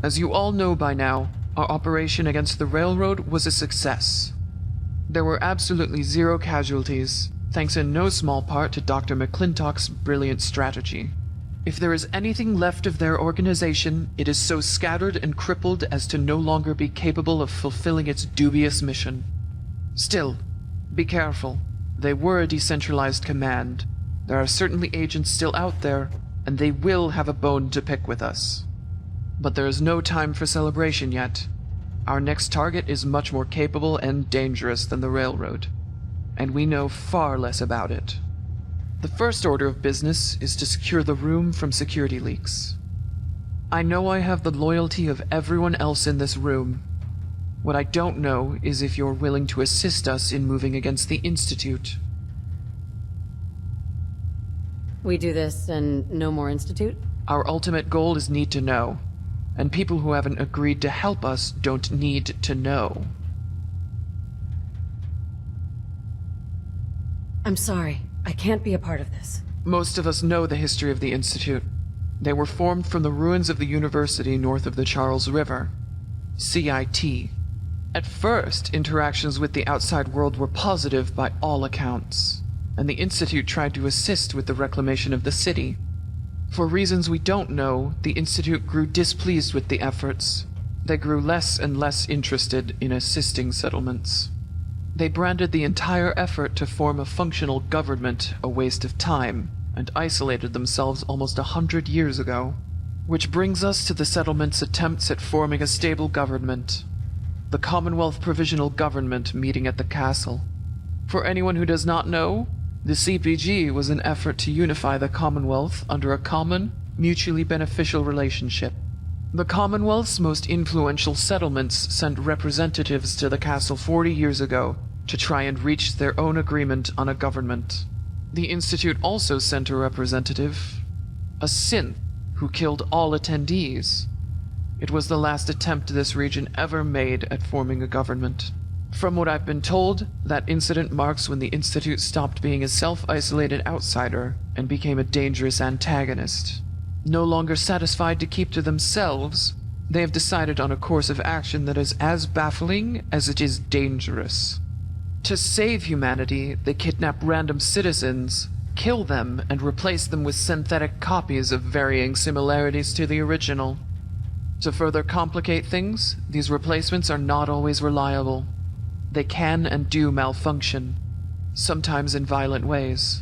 As you all know by now, our operation against the railroad was a success. There were absolutely zero casualties, thanks in no small part to Dr. McClintock's brilliant strategy. If there is anything left of their organization, it is so scattered and crippled as to no longer be capable of fulfilling its dubious mission. Still, be careful. They were a decentralized command. There are certainly agents still out there, and they will have a bone to pick with us. But there is no time for celebration yet. Our next target is much more capable and dangerous than the railroad, and we know far less about it. The first order of business is to secure the room from security leaks. I know I have the loyalty of everyone else in this room. What I don't know is if you're willing to assist us in moving against the Institute. We do this and no more Institute? Our ultimate goal is need to know, and people who haven't agreed to help us don't need to know. I'm sorry. I can't be a part of this. Most of us know the history of the Institute. They were formed from the ruins of the university north of the Charles River. CIT. At first, interactions with the outside world were positive by all accounts, and the Institute tried to assist with the reclamation of the city. For reasons we don't know, the Institute grew displeased with the efforts. They grew less and less interested in assisting settlements. They branded the entire effort to form a functional government a waste of time, and isolated themselves almost 100 years ago. Which brings us to the settlement's attempts at forming a stable government. The Commonwealth Provisional Government meeting at the castle. For anyone who does not know, the CPG was an effort to unify the Commonwealth under a common, mutually beneficial relationship. The Commonwealth's most influential settlements sent representatives to the castle 40 years ago to try and reach their own agreement on a government. The Institute also sent a representative, a synth, who killed all attendees. It was the last attempt this region ever made at forming a government. From what I've been told, that incident marks when the Institute stopped being a self-isolated outsider and became a dangerous antagonist. No longer satisfied to keep to themselves, they have decided on a course of action that is as baffling as it is dangerous. To save humanity, they kidnap random citizens, kill them, and replace them with synthetic copies of varying similarities to the original. To further complicate things, these replacements are not always reliable. They can and do malfunction, sometimes in violent ways.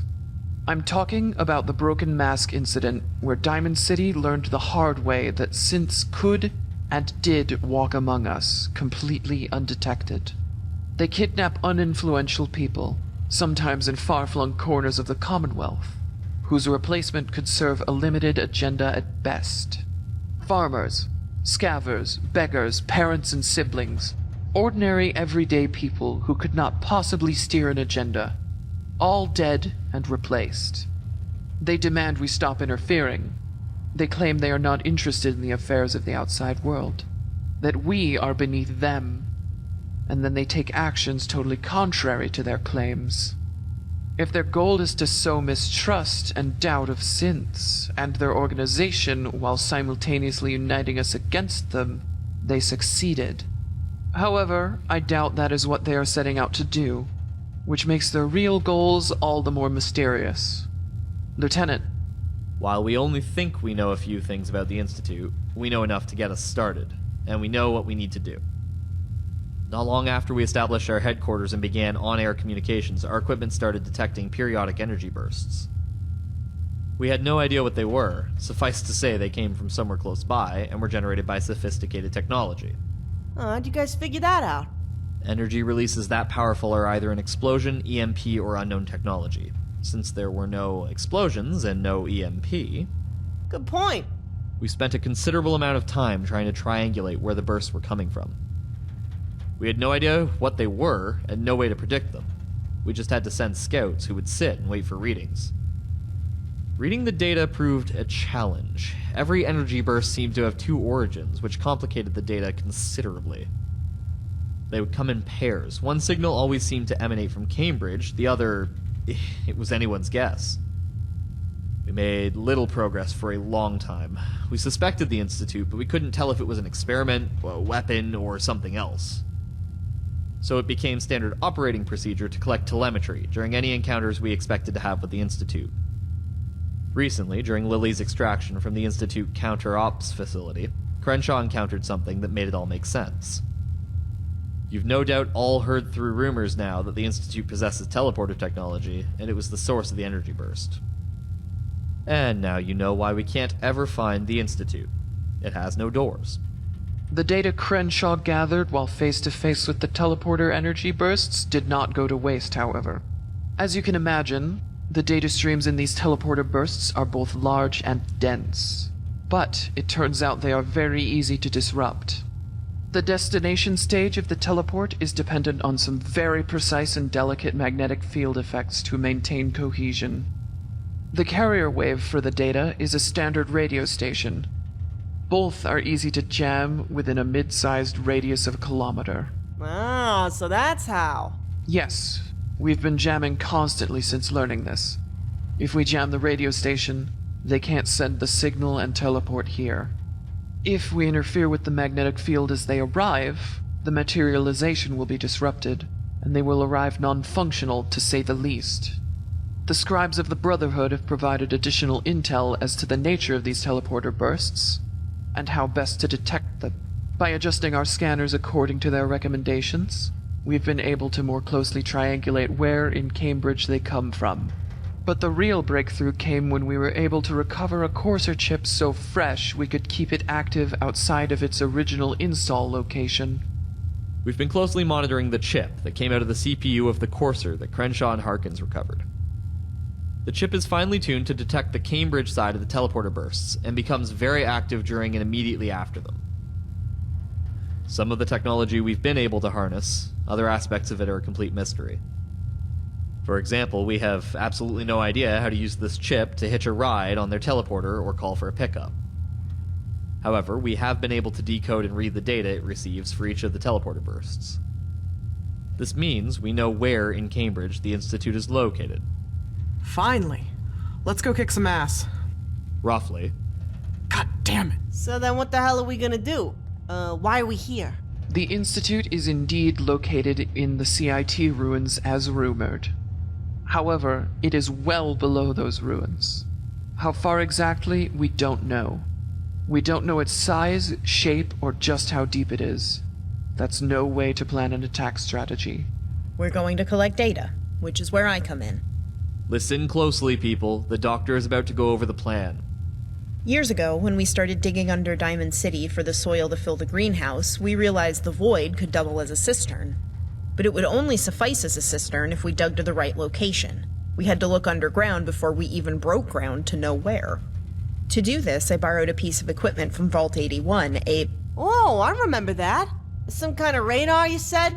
I'm talking about the Broken Mask incident, where Diamond City learned the hard way that synths could and did walk among us, completely undetected. They kidnap uninfluential people, sometimes in far-flung corners of the Commonwealth, whose replacement could serve a limited agenda at best. Farmers, scavengers, beggars, parents and siblings, ordinary everyday people who could not possibly steer an agenda, all dead and replaced. They demand we stop interfering. They claim they are not interested in the affairs of the outside world, that we are beneath them, and then they take actions totally contrary to their claims. If their goal is to sow mistrust and doubt of synths and their organization while simultaneously uniting us against them, they succeeded. However, I doubt that is what they are setting out to do, which makes their real goals all the more mysterious. Lieutenant. While we only think we know a few things about the Institute, we know enough to get us started, and we know what we need to do. Not long after we established our headquarters and began on-air communications, our equipment started detecting periodic energy bursts. We had no idea what they were. Suffice to say, they came from somewhere close by and were generated by sophisticated technology. How'd you guys figure that out? Energy releases that powerful are either an explosion, EMP, or unknown technology. Since there were no explosions and no EMP... Good point. We spent a considerable amount of time trying to triangulate where the bursts were coming from. We had no idea what they were and no way to predict them. We just had to send scouts who would sit and wait for readings. Reading the data proved a challenge. Every energy burst seemed to have two origins, which complicated the data considerably. They would come in pairs. One signal always seemed to emanate from Cambridge, the other... it was anyone's guess. We made little progress for a long time. We suspected the Institute, but we couldn't tell if it was an experiment, a weapon, or something else. So it became standard operating procedure to collect telemetry during any encounters we expected to have with the Institute. Recently, during Lily's extraction from the Institute counter-ops facility, Crenshaw encountered something that made it all make sense. You've no doubt all heard through rumors now that the Institute possesses teleporter technology, and it was the source of the energy burst. And now you know why we can't ever find the Institute. It has no doors. The data Crenshaw gathered while face-to-face with the teleporter energy bursts did not go to waste, however. As you can imagine, the data streams in these teleporter bursts are both large and dense. But it turns out they are very easy to disrupt. The destination stage of the teleport is dependent on some very precise and delicate magnetic field effects to maintain cohesion. The carrier wave for the data is a standard radio station. Both are easy to jam within a mid-sized radius of a kilometer. Ah, so that's how. Yes, we've been jamming constantly since learning this. If we jam the radio station, they can't send the signal and teleport here. If we interfere with the magnetic field as they arrive, the materialization will be disrupted, and they will arrive non-functional, to say the least. The scribes of the Brotherhood have provided additional intel as to the nature of these teleporter bursts, and how best to detect them. By adjusting our scanners according to their recommendations, we've been able to more closely triangulate where in Cambridge they come from. But the real breakthrough came when we were able to recover a Courser chip so fresh we could keep it active outside of its original install location. We've been closely monitoring the chip that came out of the CPU of the Courser that Crenshaw and Harkins recovered. The chip is finely tuned to detect the Cambridge side of the teleporter bursts, and becomes very active during and immediately after them. Some of the technology we've been able to harness, other aspects of it are a complete mystery. For example, we have absolutely no idea how to use this chip to hitch a ride on their teleporter or call for a pickup. However, we have been able to decode and read the data it receives for each of the teleporter bursts. This means we know where in Cambridge the Institute is located. Finally. Let's go kick some ass. Roughly. God damn it. So then what the hell are we gonna do? Why are we here? The Institute is indeed located in the CIT ruins as rumored. However, it is well below those ruins. How far exactly, we don't know. We don't know its size, shape, or just how deep it is. That's no way to plan an attack strategy. We're going to collect data, which is where I come in. Listen closely, people. The doctor is about to go over the plan. Years ago, when we started digging under Diamond City for the soil to fill the greenhouse, we realized the void could double as a cistern. But it would only suffice as a cistern if we dug to the right location. We had to look underground before we even broke ground to know where. To do this, I borrowed a piece of equipment from Vault 81, Oh, I remember that. Some kind of radar, you said?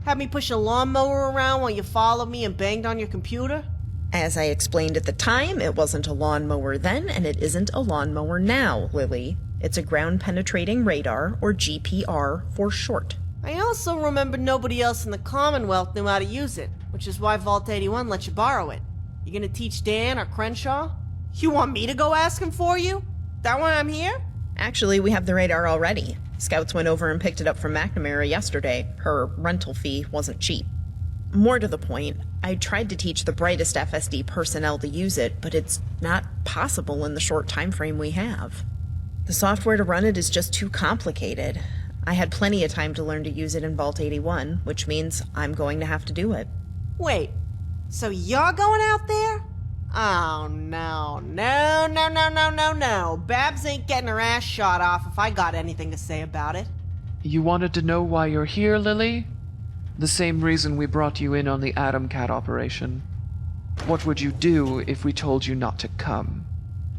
Had me push a lawnmower around while you followed me and banged on your computer? As I explained at the time, it wasn't a lawnmower then, and it isn't a lawnmower now, Lily. It's a ground-penetrating radar, or GPR for short. I also remember nobody else in the Commonwealth knew how to use it, which is why Vault 81 let you borrow it. You gonna teach Dan or Crenshaw? You want me to go ask him for you? That why I'm here? Actually, we have the radar already. Scouts went over and picked it up from McNamara yesterday. Her rental fee wasn't cheap. More to the point, I tried to teach the brightest FSD personnel to use it, but it's not possible in the short time frame we have. The software to run it is just too complicated. I had plenty of time to learn to use it in Vault 81, which means I'm going to have to do it. Wait, so you're going out there? Oh, no. Babs ain't getting her ass shot off if I got anything to say about it. You wanted to know why you're here, Lily? The same reason we brought you in on the Atom Cat operation. What would you do if we told you not to come?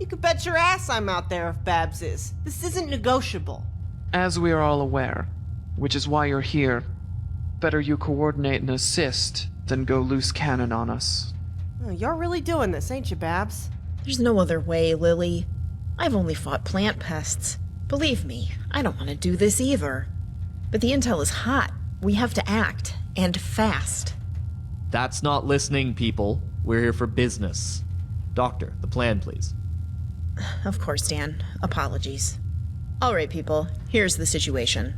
You could bet your ass I'm out there if Babs is. This isn't negotiable. As we are all aware, which is why you're here, better you coordinate and assist than go loose cannon on us. Oh, you're really doing this, ain't you, Babs? There's no other way, Lily. I've only fought plant pests. Believe me, I don't want to do this either. But the intel is hot. We have to act, and fast. That's not listening, people. We're here for business. Doctor, the plan, please. Of course, Dan. Apologies. All right, people. Here's the situation.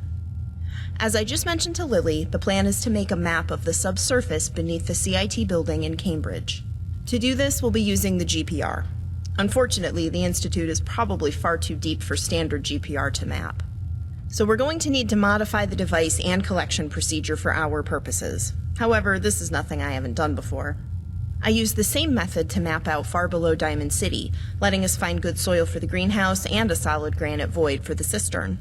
As I just mentioned to Lily, the plan is to make a map of the subsurface beneath the CIT building in Cambridge. To do this, we'll be using the GPR. Unfortunately, the Institute is probably far too deep for standard GPR to map. So we're going to need to modify the device and collection procedure for our purposes. However, this is nothing I haven't done before. I used the same method to map out far below Diamond City, letting us find good soil for the greenhouse and a solid granite void for the cistern.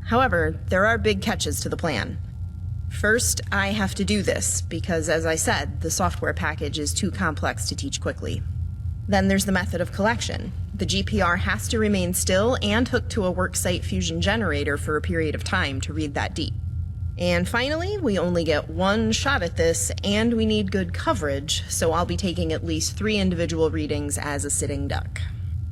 However, there are big catches to the plan. First, I have to do this, because as I said, the software package is too complex to teach quickly. Then there's the method of collection. The GPR has to remain still and hooked to a worksite fusion generator for a period of time to read that deep. And finally, we only get one shot at this, and we need good coverage, so I'll be taking at least 3 individual readings as a sitting duck.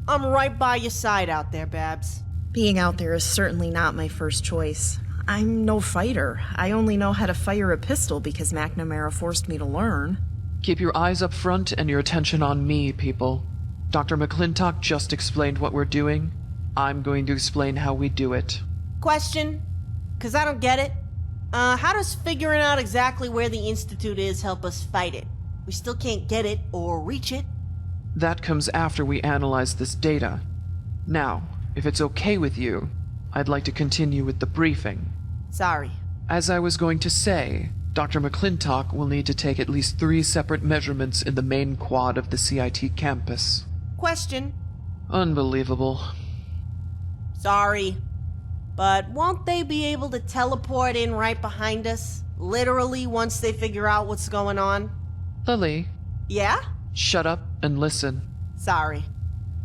I'm right by your side out there, Babs. Being out there is certainly not my first choice. I'm no fighter. I only know how to fire a pistol because McNamara forced me to learn. Keep your eyes up front and your attention on me, people. Dr. McClintock just explained what we're doing. I'm going to explain how we do it. Question? 'Cause I don't get it. How does figuring out exactly where the Institute is help us fight it? We still can't get it or reach it. That comes after we analyze this data. Now, if it's okay with you, I'd like to continue with the briefing. Sorry. As I was going to say, Dr. McClintock will need to take at least 3 separate measurements in the main quad of the CIT campus. Question? Unbelievable. Sorry. But won't they be able to teleport in right behind us? Literally, once they figure out what's going on? Lily, Yeah? shut up and listen. Sorry.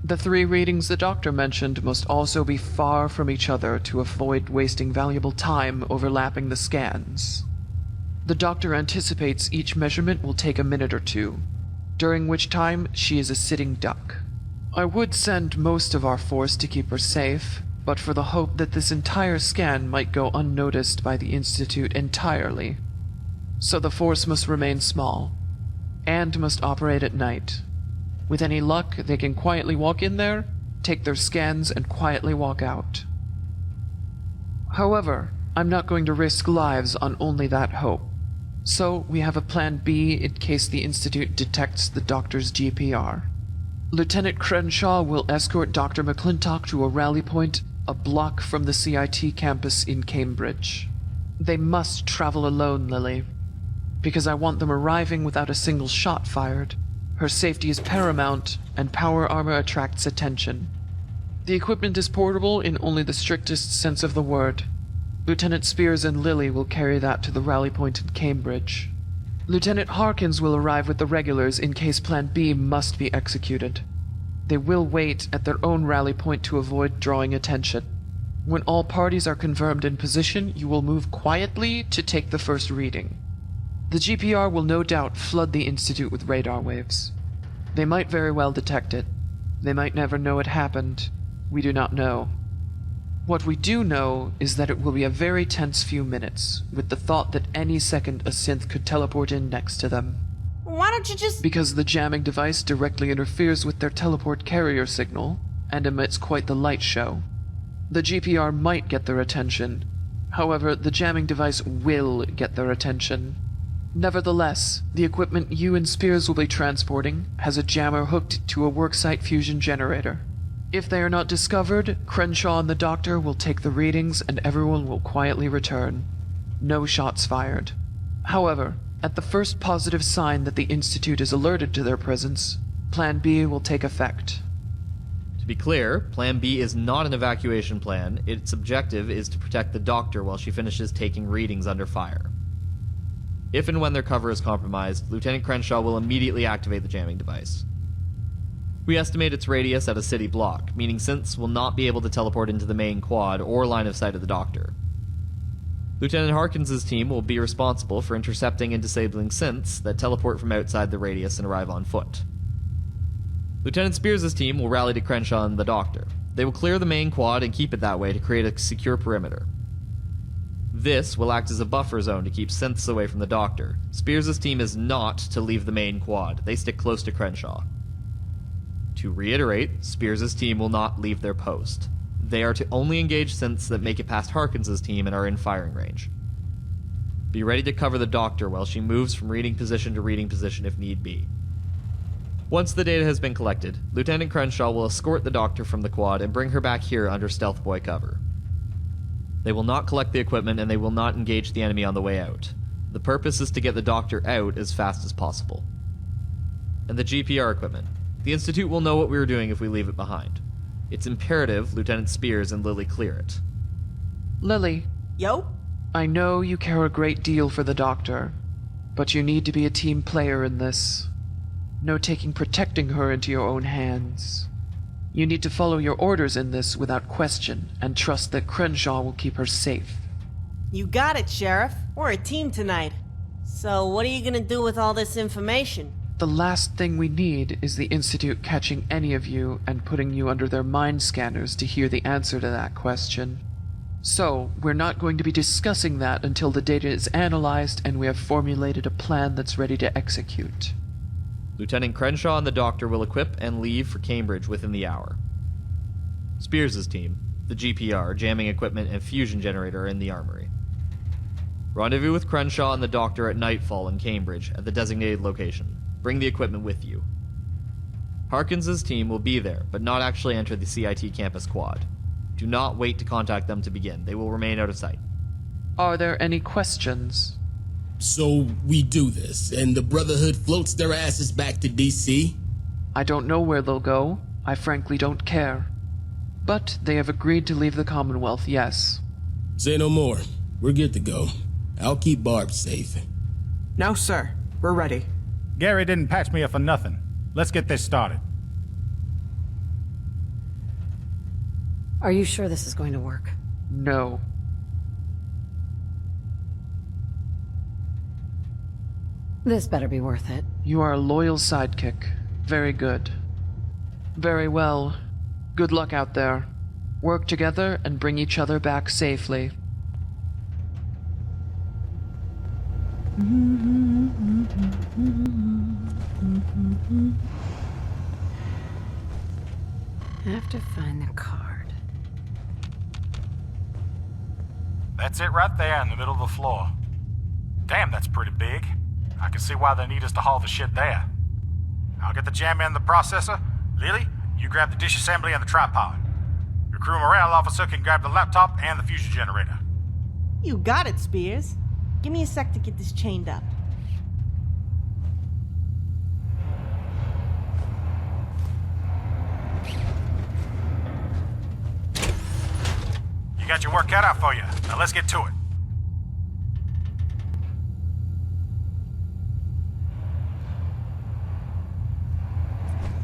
The 3 readings the doctor mentioned must also be far from each other to avoid wasting valuable time overlapping the scans. The doctor anticipates each measurement will take a minute or 2, during which time she is a sitting duck. I would send most of our force to keep her safe, but for the hope that this entire scan might go unnoticed by the Institute entirely. So the force must remain small, and must operate at night. With any luck, they can quietly walk in there, take their scans, and quietly walk out. However, I'm not going to risk lives on only that hope. So we have a plan B in case the Institute detects the doctor's GPR. Lieutenant Crenshaw will escort Dr. McClintock to a rally point a block from the CIT campus in Cambridge. They must travel alone, Lily, because I want them arriving without a single shot fired. Her safety is paramount, and power armor attracts attention. The equipment is portable in only the strictest sense of the word. Lieutenant Spears and Lily will carry that to the rally point in Cambridge. Lieutenant Harkins will arrive with the regulars in case Plan B must be executed. They will wait at their own rally point to avoid drawing attention. When all parties are confirmed in position, you will move quietly to take the first reading. The GPR will no doubt flood the Institute with radar waves. They might very well detect it. They might never know it happened. We do not know. What we do know is that it will be a very tense few minutes, with the thought that any second a synth could teleport in next to them. Why don't you just... Because the jamming device directly interferes with their teleport carrier signal, and emits quite the light show. The GPR might get their attention. However, the jamming device will get their attention. Nevertheless, the equipment you and Spears will be transporting has a jammer hooked to a worksite fusion generator. If they are not discovered, Crenshaw and the doctor will take the readings and everyone will quietly return. No shots fired. However, at the first positive sign that the Institute is alerted to their presence, Plan B will take effect. To be clear, Plan B is not an evacuation plan. Its objective is to protect the doctor while she finishes taking readings under fire. If and when their cover is compromised, Lieutenant Crenshaw will immediately activate the jamming device. We estimate its radius at a city block, meaning synths will not be able to teleport into the main quad or line of sight of the doctor. Lieutenant Harkins' team will be responsible for intercepting and disabling synths that teleport from outside the radius and arrive on foot. Lieutenant Spears' team will rally to Crenshaw and the doctor. They will clear the main quad and keep it that way to create a secure perimeter. This will act as a buffer zone to keep synths away from the doctor. Spears' team is not to leave the main quad. They stick close to Crenshaw. To reiterate, Spears' team will not leave their post. They are to only engage synths that make it past Harkins' team and are in firing range. Be ready to cover the Doctor while she moves from reading position to reading position if need be. Once the data has been collected, Lieutenant Crenshaw will escort the Doctor from the quad and bring her back here under Stealth Boy cover. They will not collect the equipment and they will not engage the enemy on the way out. The purpose is to get the Doctor out as fast as possible. And the GPR equipment. The Institute will know what we are doing if we leave it behind. It's imperative Lieutenant Spears and Lily clear it. Lily, Yo? I know you care a great deal for the Doctor, but you need to be a team player in this. No taking protecting her into your own hands. You need to follow your orders in this without question, and trust that Crenshaw will keep her safe. You got it, Sheriff. We're a team tonight. So what are you gonna do with all this information? The last thing we need is the Institute catching any of you and putting you under their mind scanners to hear the answer to that question. So, we're not going to be discussing that until the data is analyzed and we have formulated a plan that's ready to execute. Lieutenant Crenshaw and the Doctor will equip and leave for Cambridge within the hour. Spears' team, the GPR, jamming equipment, and fusion generator are in the armory. Rendezvous with Crenshaw and the Doctor at nightfall in Cambridge at the designated location. Bring the equipment with you. Harkins' team will be there, but not actually enter the CIT campus quad. Do not wait to contact them to begin. They will remain out of sight. Are there any questions? So we do this, and the Brotherhood floats their asses back to DC? I don't know where they'll go. I frankly don't care. But they have agreed to leave the Commonwealth, yes. Say no more. We're good to go. I'll keep Barb safe. No, sir. We're ready. Gary didn't patch me up for nothing. Let's get this started. Are you sure this is going to work? No. This better be worth it. You are a loyal sidekick. Very good. Very well. Good luck out there. Work together and bring each other back safely. Have to find the card. That's it right there in the middle of the floor. Damn, that's pretty big. I can see why they need us to haul the shit there. I'll get the jammer and the processor. Lily, you grab the dish assembly and the tripod. Your crew morale officer can grab the laptop and the fusion generator. You got it, Spears. Give me a sec to get this chained up. You got your work cut out for you. Now let's get to it.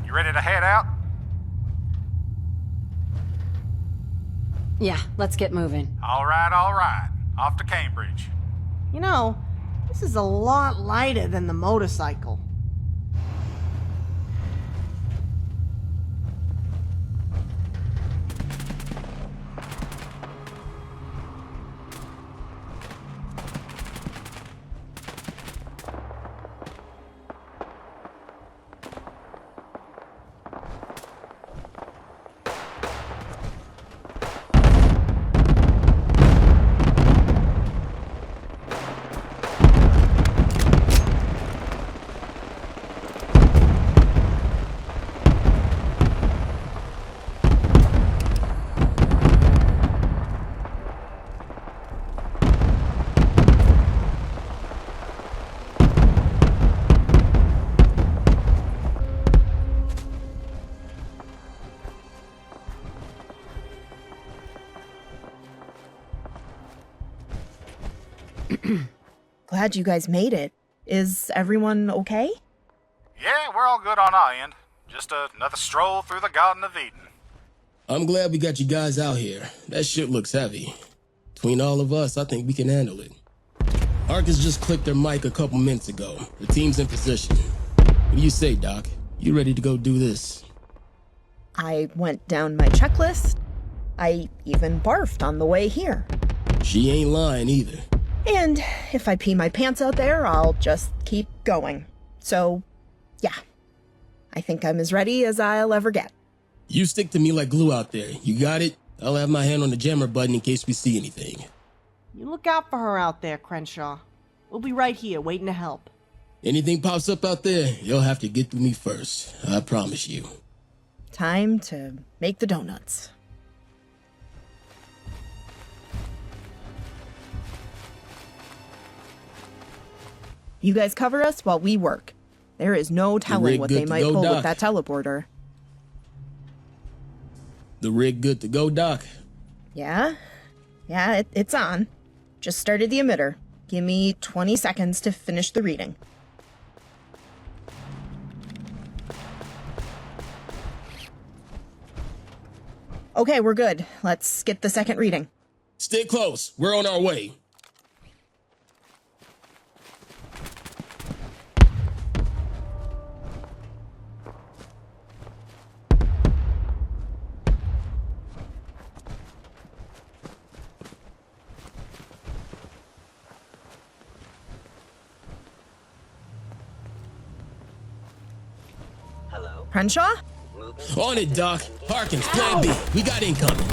You ready to head out? Yeah, let's get moving. All right, all right. Off to Cambridge. You know, this is a lot lighter than the motorcycle. Glad you guys made it. Is everyone okay? Yeah, we're all good on our end. Just another stroll through the Garden of Eden. I'm glad we got you guys out here. That shit looks heavy. Between all of us, I think we can handle it. Arcus just clicked their mic a couple minutes ago. The team's in position. What do you say, Doc? You ready to go do this? I went down my checklist. I even barfed on the way here. She ain't lying either. And if I pee my pants out there, I'll just keep going. So, yeah. I think I'm as ready as I'll ever get. You stick to me like glue out there. You got it? I'll have my hand on the jammer button in case we see anything. You look out for her out there, Crenshaw. We'll be right here, waiting to help. Anything pops up out there, you'll have to get through me first. I promise you. Time to make the donuts. You guys cover us while we work. There is no telling rig what good they to might go, pull Doc? with that teleporter. The rig good to go, Doc? Yeah? Yeah, it's on. Just started the emitter. Give me 20 seconds to finish the reading. Okay, we're good. Let's get the second reading. Stay close. We're on our way. Crenshaw? On it, Doc. Harkins, plan B. We got incoming.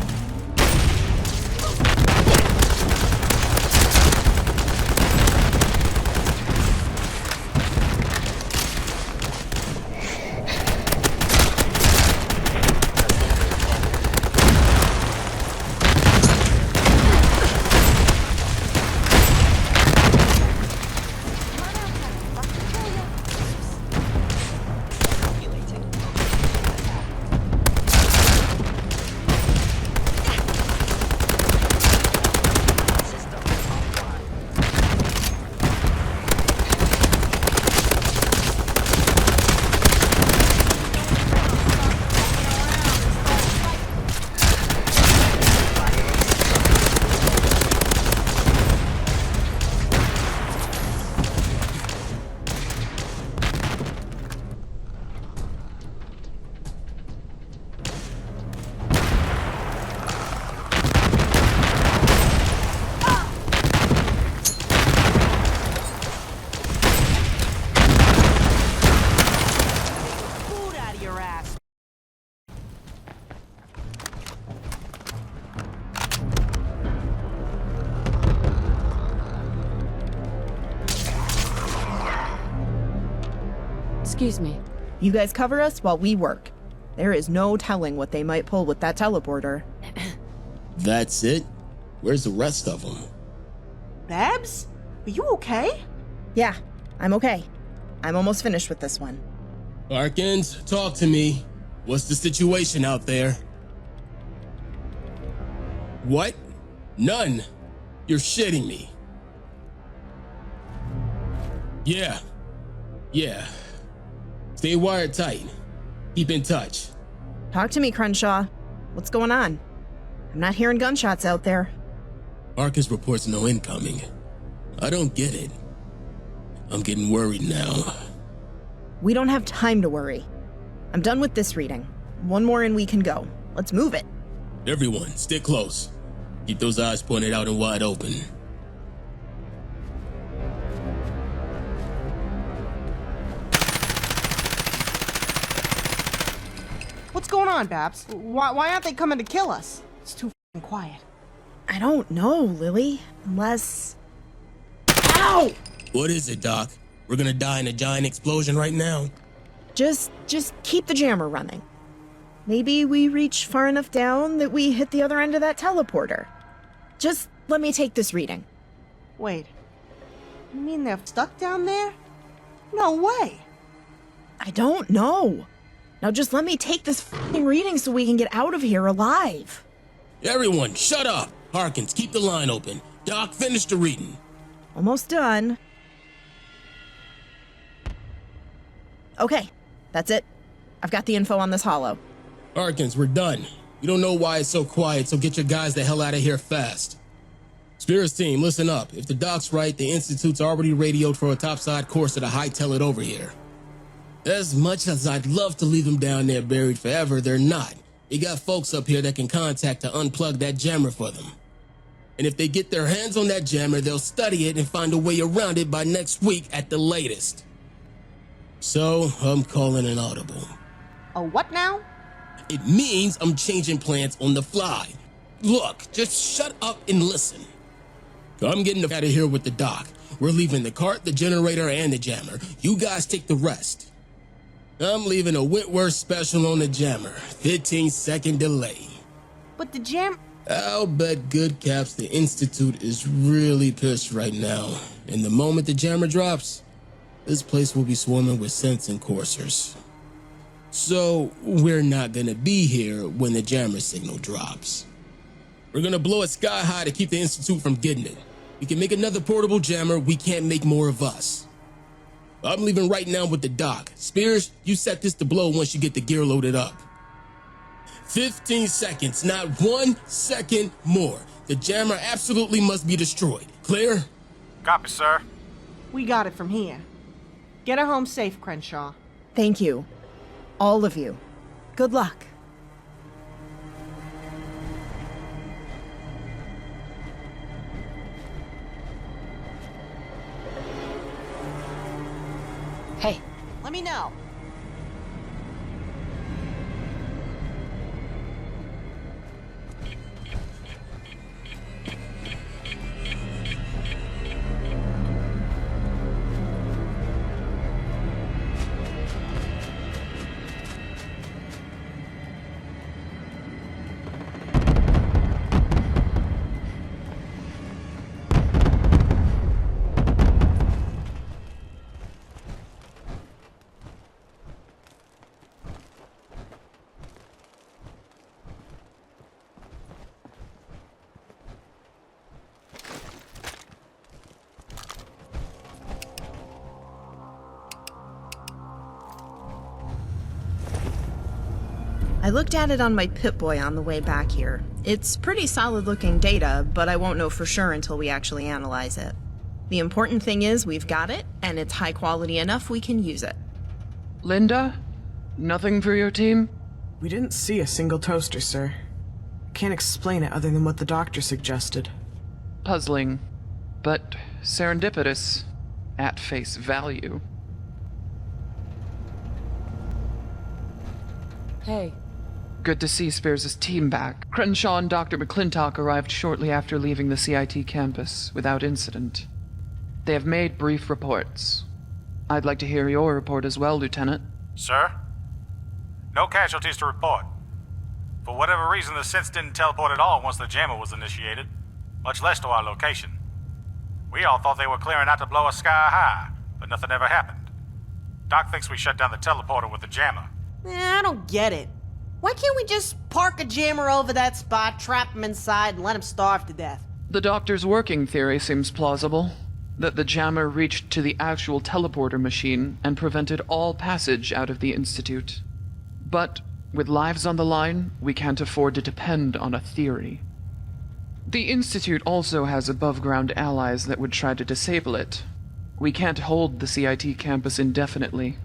Excuse me. You guys cover us while we work. There is no telling what they might pull with that teleporter. That's it? Where's the rest of them? Babs? Are you okay? Yeah, I'm okay. I'm almost finished with this one. Harkins, talk to me. What's the situation out there? What? None? You're shitting me. Yeah. Stay wired tight. Keep in touch. Talk to me, Crenshaw. What's going on? I'm not hearing gunshots out there. Harkins reports no incoming. I don't get it. I'm getting worried now. We don't have time to worry. I'm done with this reading. One more and we can go. Let's move it. Everyone, stay close. Keep those eyes pointed out and wide open. What's going on, Babs? Why aren't they coming to kill us? It's too f***ing quiet. I don't know, Lily. Unless... Ow! What is it, Doc? We're gonna die in a giant explosion right now? Just keep the jammer running. Maybe we reach far enough down that we hit the other end of that teleporter. Just let me take this reading. Wait. You mean they're stuck down there? No way! I don't know. Now just let me take this f***ing reading so we can get out of here alive. Everyone, shut up! Harkins, keep the line open. Doc, finish the reading. Almost done. Okay, that's it. I've got the info on this holo. Harkins, we're done. You don't know why it's so quiet, so get your guys the hell out of here fast. Spears team, listen up. If the doc's right, the Institute's already radioed for a topside course at a hightail it over here. As much as I'd love to leave them down there buried forever, they're not. They got folks up here that can contact to unplug that jammer for them. And if they get their hands on that jammer, they'll study it and find a way around it by next week at the latest. So, I'm calling an audible. A what now? It means I'm changing plans on the fly. Look, just shut up and listen. I'm getting out of here with the doc. We're leaving the cart, the generator, and the jammer. You guys take the rest. I'm leaving a Wetwork special on the jammer. 15-second delay. But the jam... I'll bet good caps the Institute is really pissed right now. And the moment the jammer drops, this place will be swarming with scents and coursers. So, we're not gonna be here when the jammer signal drops. We're gonna blow it sky high to keep the Institute from getting it. We can make another portable jammer, we can't make more of us. I'm leaving right now with the doc. Spears, you set this to blow once you get the gear loaded up. 15 seconds, not 1 second more. The jammer absolutely must be destroyed. Clear? Copy, sir. We got it from here. Get her home safe, Crenshaw. Thank you. All of you. Good luck. Hey, Let me know. I looked at it on my Pip-Boy on the way back here. It's pretty solid looking data, but I won't know for sure until we actually analyze it. The important thing is we've got it, and it's high quality enough we can use it. Linda? Nothing for your team? We didn't see a single toaster, sir. Can't explain it other than what the doctor suggested. Puzzling, but serendipitous at face value. hey. Good to see Spears' team back. Crenshaw and Dr. McClintock arrived shortly after leaving the CIT campus without incident. They have made brief reports. I'd like to hear your report as well, Lieutenant. Sir? No casualties to report. For whatever reason, the synths didn't teleport at all once the jammer was initiated, much less to our location. We all thought they were clearing out to blow us sky high, but nothing ever happened. Doc thinks we shut down the teleporter with the jammer. I don't get it. Why can't we just park a jammer over that spot, trap him inside, and let him starve to death? The doctor's working theory seems plausible. That the jammer reached to the actual teleporter machine and prevented all passage out of the Institute. But with lives on the line, we can't afford to depend on a theory. The Institute also has above-ground allies that would try to disable it. We can't hold the CIT campus indefinitely.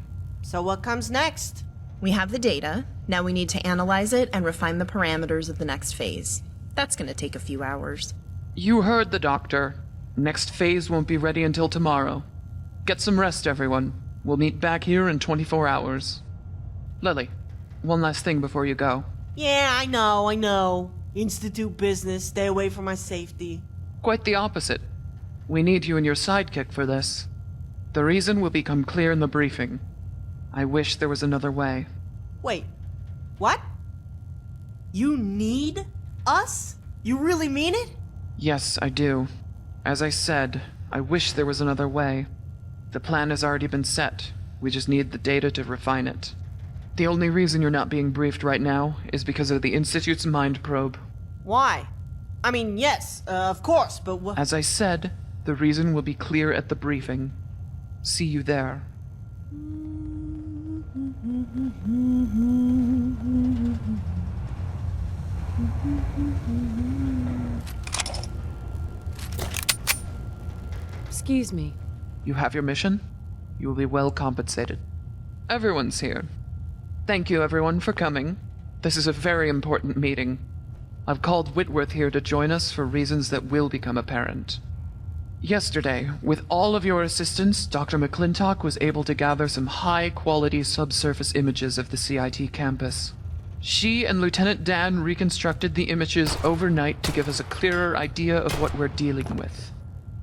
So what comes next? We have the data. Now we need to analyze it and refine the parameters of the next phase. That's gonna take a few hours. You heard the doctor. Next phase won't be ready until tomorrow. Get some rest, everyone. We'll meet back here in 24 hours. Lily, one last thing before you go. Yeah, I know. Institute business, stay away from my safety. Quite the opposite. We need you and your sidekick for this. The reason will become clear in the briefing. I wish there was another way. Wait, what? You need us? You really mean it? Yes, I do. As I said, I wish there was another way. The plan has already been set. We just need the data to refine it. The only reason you're not being briefed right now is because of the Institute's mind probe. Why? I mean, yes, of course, but what? As I said, the reason will be clear at the briefing. See you there. Excuse me. You have your mission. You will be well compensated. Everyone's here. Thank you, everyone, for coming. This is a very important meeting. I've called Whitworth here to join us for reasons that will become apparent. Yesterday, with all of your assistance, Dr. McClintock was able to gather some high-quality subsurface images of the CIT campus. She and Lieutenant Dan reconstructed the images overnight to give us a clearer idea of what we're dealing with.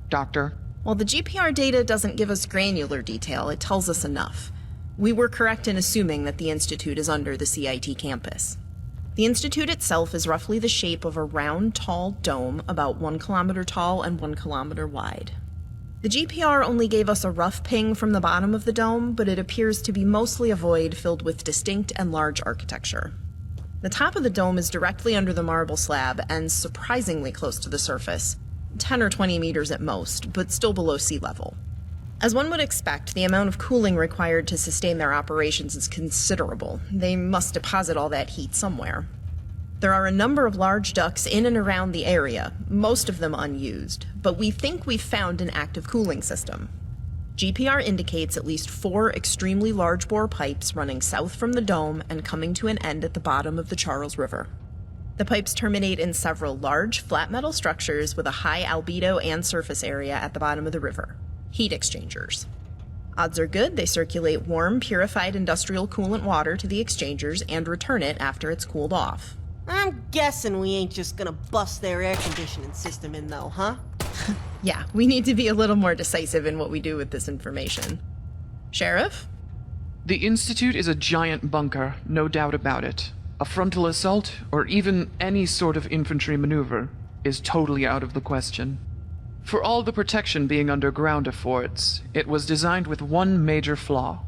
Doctor? While the GPR data doesn't give us granular detail, it tells us enough. We were correct in assuming that the Institute is under the CIT campus. The Institute itself is roughly the shape of a round, tall dome, about 1 kilometer tall and 1 kilometer wide. The GPR only gave us a rough ping from the bottom of the dome, but it appears to be mostly a void filled with distinct and large architecture. The top of the dome is directly under the marble slab and surprisingly close to the surface, 10 or 20 meters at most, but still below sea level. As one would expect, the amount of cooling required to sustain their operations is considerable. They must deposit all that heat somewhere. There are a number of large ducts in and around the area, most of them unused, but we think we've found an active cooling system. GPR indicates at least 4 extremely large bore pipes running south from the dome and coming to an end at the bottom of the Charles River. The pipes terminate in several large, flat metal structures with a high albedo and surface area at the bottom of the river. Heat exchangers. Odds are good they circulate warm, purified industrial coolant water to the exchangers and return it after it's cooled off. I'm guessing we ain't just gonna bust their air conditioning system in though, huh? Yeah, we need to be a little more decisive in what we do with this information. Sheriff? The Institute is a giant bunker, no doubt about it. A frontal assault, or even any sort of infantry maneuver, is totally out of the question. For all the protection being underground affords, it was designed with one major flaw.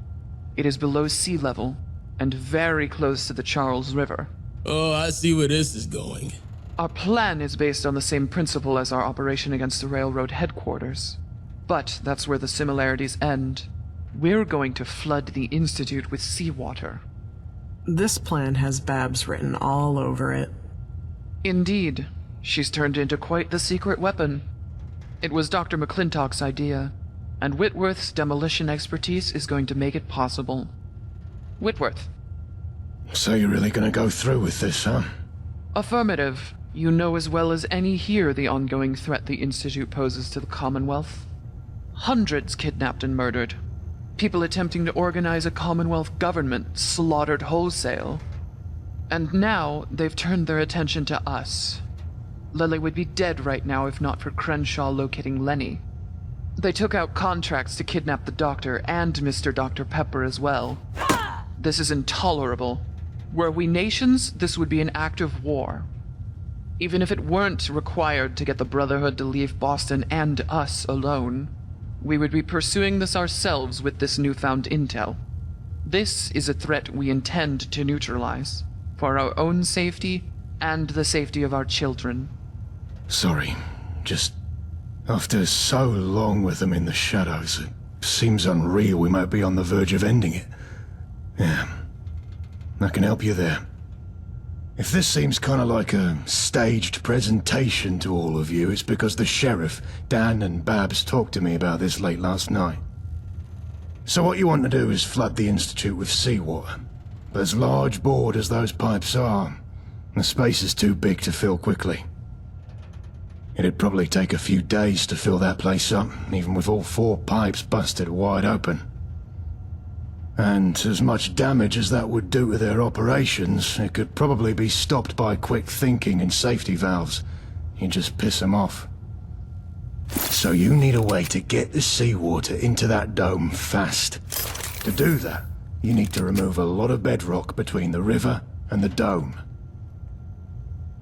It is below sea level, and very close to the Charles River. Oh, I see where this is going. Our plan is based on the same principle as our operation against the railroad headquarters. But that's where the similarities end. We're going to flood the Institute with seawater. This plan has Babs written all over it. Indeed. She's turned into quite the secret weapon. It was Dr. McClintock's idea, and Whitworth's demolition expertise is going to make it possible. Whitworth. So you're really gonna go through with this, huh? Affirmative. You know as well as any here the ongoing threat the Institute poses to the Commonwealth. Hundreds kidnapped and murdered. People attempting to organize a Commonwealth government slaughtered wholesale. And now they've turned their attention to us. Lily would be dead right now if not for Crenshaw locating Lenny. They took out contracts to kidnap the Doctor and Mr. Dr. Pepper as well. This is intolerable. Were we nations, this would be an act of war. Even if it weren't required to get the Brotherhood to leave Boston and us alone, we would be pursuing this ourselves with this newfound intel. This is a threat we intend to neutralize, for our own safety and the safety of our children. Sorry, just after so long with them in the shadows, it seems unreal we might be on the verge of ending it. Yeah, I can help you there. If this seems kind of like a staged presentation to all of you, it's because the sheriff, Dan, and Babs talked to me about this late last night. So what you want to do is flood the Institute with seawater. But as large bored as those pipes are, the space is too big to fill quickly. It'd probably take a few days to fill that place up, even with all 4 pipes busted wide open. And as much damage as that would do to their operations, it could probably be stopped by quick thinking and safety valves. You just piss them off. So you need a way to get the seawater into that dome fast. To do that, you need to remove a lot of bedrock between the river and the dome.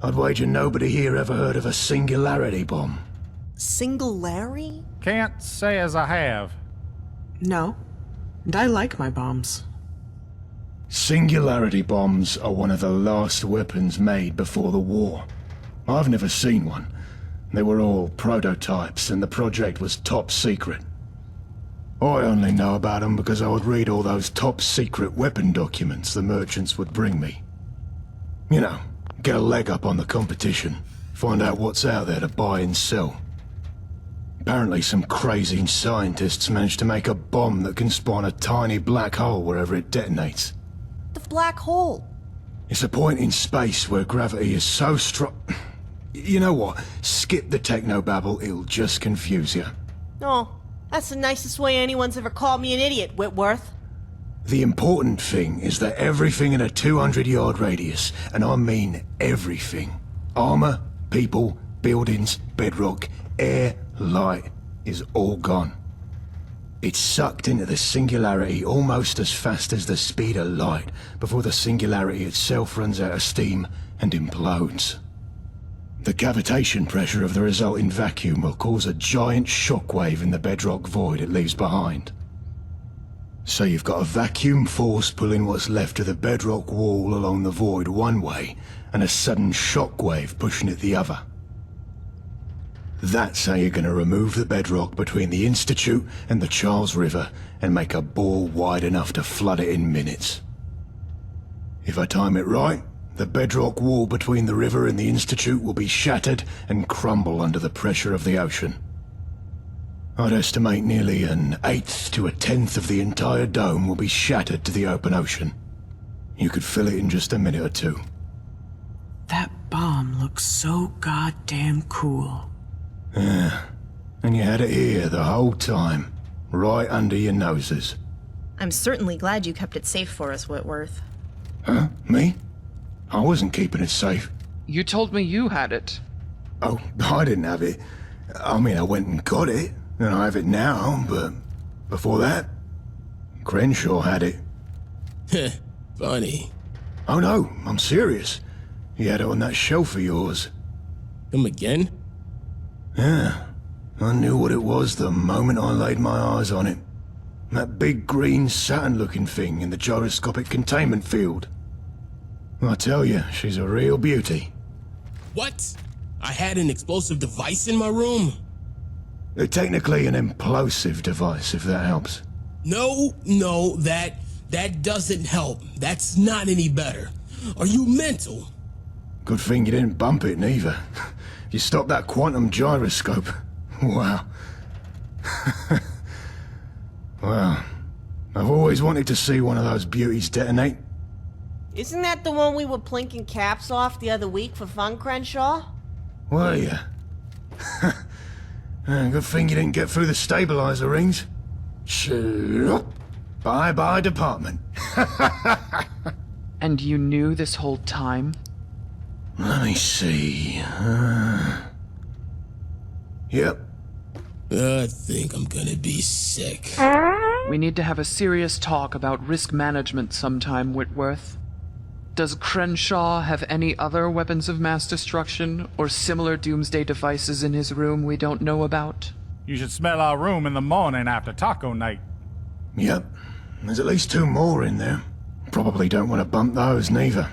I'd wager nobody here ever heard of a singularity bomb. Singularity? Can't say as I have. No. And I like my bombs. Singularity bombs are one of the last weapons made before the war. I've never seen one. They were all prototypes, and the project was top secret. I only know about them because I would read all those top secret weapon documents the merchants would bring me. You know, get a leg up on the competition, find out what's out there to buy and sell. Apparently some crazy scientists managed to make a bomb that can spawn a tiny black hole wherever it detonates. The black hole. It's a point in space where gravity is so strong... You know what? Skip the technobabble, it'll just confuse you. Oh, that's the nicest way anyone's ever called me an idiot, Whitworth. The important thing is that everything in a 200-yard radius, and I mean everything, armor, people, buildings, bedrock, air, light, is all gone. It's sucked into the singularity almost as fast as the speed of light before the singularity itself runs out of steam and implodes. The cavitation pressure of the resulting vacuum will cause a giant shockwave in the bedrock void it leaves behind. So you've got a vacuum force pulling what's left of the bedrock wall along the void one way, and a sudden shockwave pushing it the other. That's how you're going to remove the bedrock between the Institute and the Charles River and make a bore wide enough to flood it in minutes. If I time it right, the bedrock wall between the river and the Institute will be shattered and crumble under the pressure of the ocean. I'd estimate nearly an eighth to a tenth of the entire dome will be shattered to the open ocean. You could fill it in just a minute or two. That bomb looks so goddamn cool. Yeah, and you had it here the whole time, right under your noses. I'm certainly glad you kept it safe for us, Whitworth. Huh? Me? I wasn't keeping it safe. You told me you had it. Oh, I didn't have it. I mean, I went and got it, and I have it now, but before that, Crenshaw had it. Heh, funny. Oh no, I'm serious. He had it on that shelf of yours. Come again? Yeah, I knew what it was the moment I laid my eyes on it. That big green Saturn-looking thing in the gyroscopic containment field. I tell you, she's a real beauty. What? I had an explosive device in my room? Technically an implosive device, if that helps. No, that doesn't help. That's not any better. Are you mental? Good thing you didn't bump it, neither. You stopped that quantum gyroscope. Wow. Well, I've always wanted to see one of those beauties detonate. Isn't that the one we were plinking caps off the other week for fun, Crenshaw? Were you? Good thing you didn't get through the stabilizer rings. Bye-bye, department. And you knew this whole time? Let me see. Yep. I think I'm gonna be sick. We need to have a serious talk about risk management sometime, Whitworth. Does Crenshaw have any other weapons of mass destruction or similar doomsday devices in his room we don't know about? You should smell our room in the morning after taco night. Yep. There's at least 2 more in there. Probably don't want to bump those, neither.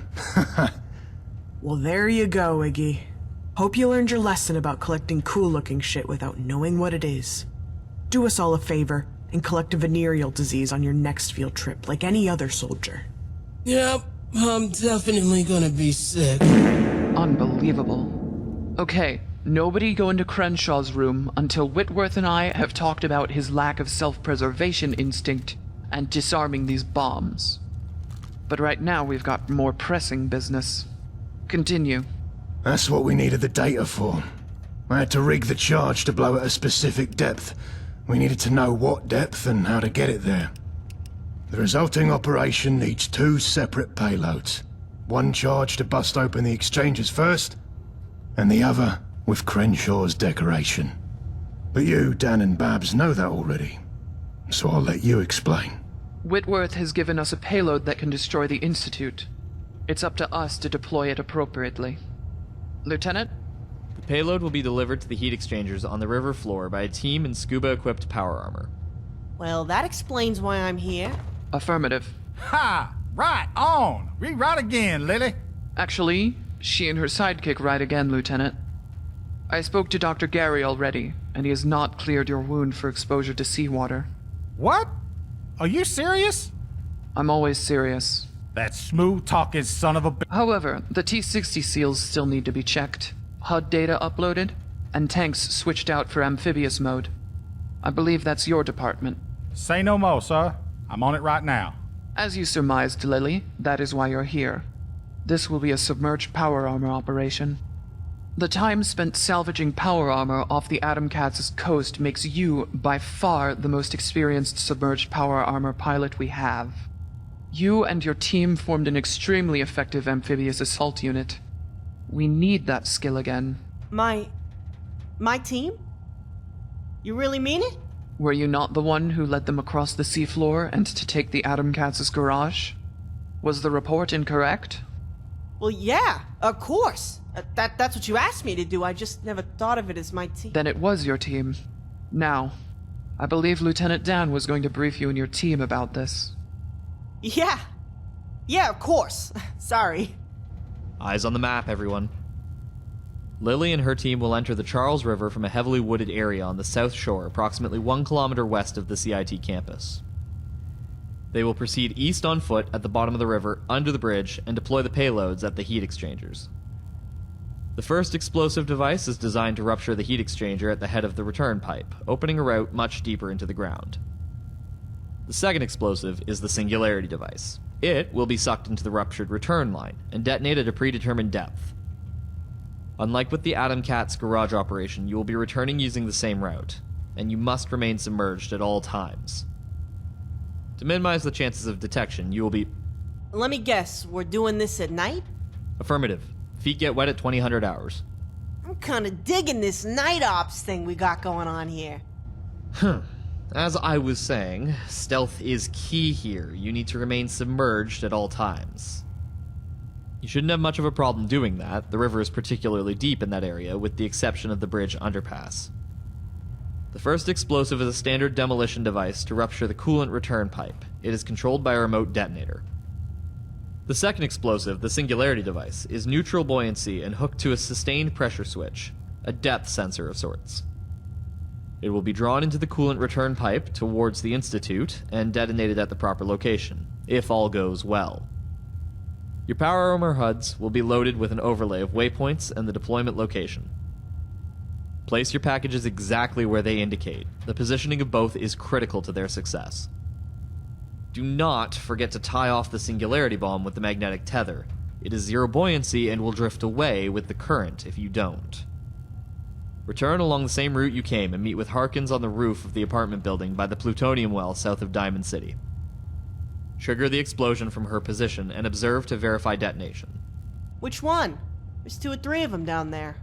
Well, there you go, Iggy. Hope you learned your lesson about collecting cool-looking shit without knowing what it is. Do us all a favor and collect a venereal disease on your next field trip, like any other soldier. Yep, I'm definitely gonna be sick. Unbelievable. Okay, nobody go into Crenshaw's room until Whitworth and I have talked about his lack of self-preservation instinct and disarming these bombs. But right now we've got more pressing business. Continue. That's what we needed the data for. I had to rig the charge to blow at a specific depth. We needed to know what depth and how to get it there. The resulting operation needs 2 separate payloads. One charge to bust open the exchanges first, and the other with Crenshaw's decoration. But you, Dan and Babs know that already, so I'll let you explain. Whitworth has given us a payload that can destroy the Institute. It's up to us to deploy it appropriately. Lieutenant? The payload will be delivered to the heat exchangers on the river floor by a team in scuba-equipped power armor. Well, that explains why I'm here. Affirmative. Ha! Right on! Rewrite again, Lily. Actually, she and her sidekick ride again, Lieutenant. I spoke to Dr. Gary already, and he has not cleared your wound for exposure to seawater. What? Are you serious? I'm always serious. That smooth-talking son of a b- However, the T-60 seals still need to be checked, HUD data uploaded, and tanks switched out for amphibious mode. I believe that's your department. Say no more, sir. I'm on it right now. As you surmised, Lily, that is why you're here. This will be a submerged power armor operation. The time spent salvaging power armor off the Atom Cats' coast makes you, by far, the most experienced submerged power armor pilot we have. You and your team formed an extremely effective amphibious assault unit. We need that skill again. My team? You really mean it? Were you not the one who led them across the seafloor and to take the Atom Cats' garage? Was the report incorrect? Well, yeah, of course. That's what you asked me to do. I just never thought of it as my team. Then it was your team. Now, I believe Lieutenant Dan was going to brief you and your team about this. Yeah. Yeah, of course. Sorry. Eyes on the map, everyone. Lily and her team will enter the Charles River from a heavily wooded area on the south shore, approximately 1 kilometer west of the CIT campus. They will proceed east on foot at the bottom of the river, under the bridge, and deploy the payloads at the heat exchangers. The first explosive device is designed to rupture the heat exchanger at the head of the return pipe, opening a route much deeper into the ground. The second explosive is the Singularity device. It will be sucked into the ruptured return line and detonate at a predetermined depth. Unlike with the Atom Cats garage operation, you will be returning using the same route, and you must remain submerged at all times. To minimize the chances of detection, you will be... Let me guess, we're doing this at night? Affirmative. Feet get wet at 2000 hours. I'm kinda digging this night ops thing we got going on here. As I was saying, stealth is key here. You need to remain submerged at all times. You shouldn't have much of a problem doing that. The river is particularly deep in that area, with the exception of the bridge underpass. The first explosive is a standard demolition device to rupture the coolant return pipe. It is controlled by a remote detonator. The second explosive, the Singularity device, is neutral buoyancy and hooked to a sustained pressure switch, a depth sensor of sorts. It will be drawn into the coolant return pipe towards the Institute and detonated at the proper location, if all goes well. Your power armor HUDs will be loaded with an overlay of waypoints and the deployment location. Place your packages exactly where they indicate. The positioning of both is critical to their success. Do not forget to tie off the Singularity bomb with the magnetic tether. It is zero buoyancy and will drift away with the current if you don't. Return along the same route you came and meet with Harkins on the roof of the apartment building by the plutonium well south of Diamond City. Trigger the explosion from her position and observe to verify detonation. Which one? There's 2 or 3 of them down there.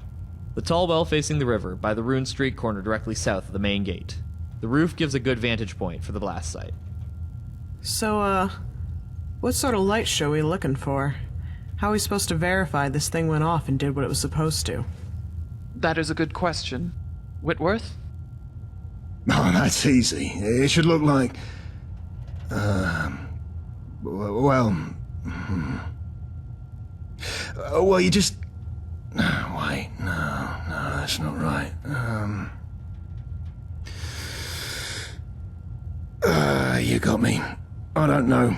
The tall well facing the river by the ruined street corner directly south of the main gate. The roof gives a good vantage point for the blast site. So, what sort of light show are we looking for? How are we supposed to verify this thing went off and did what it was supposed to? That is a good question. Whitworth? Oh, that's easy. It should look like... well, you just... Wait, no, that's not right. You got me. I don't know.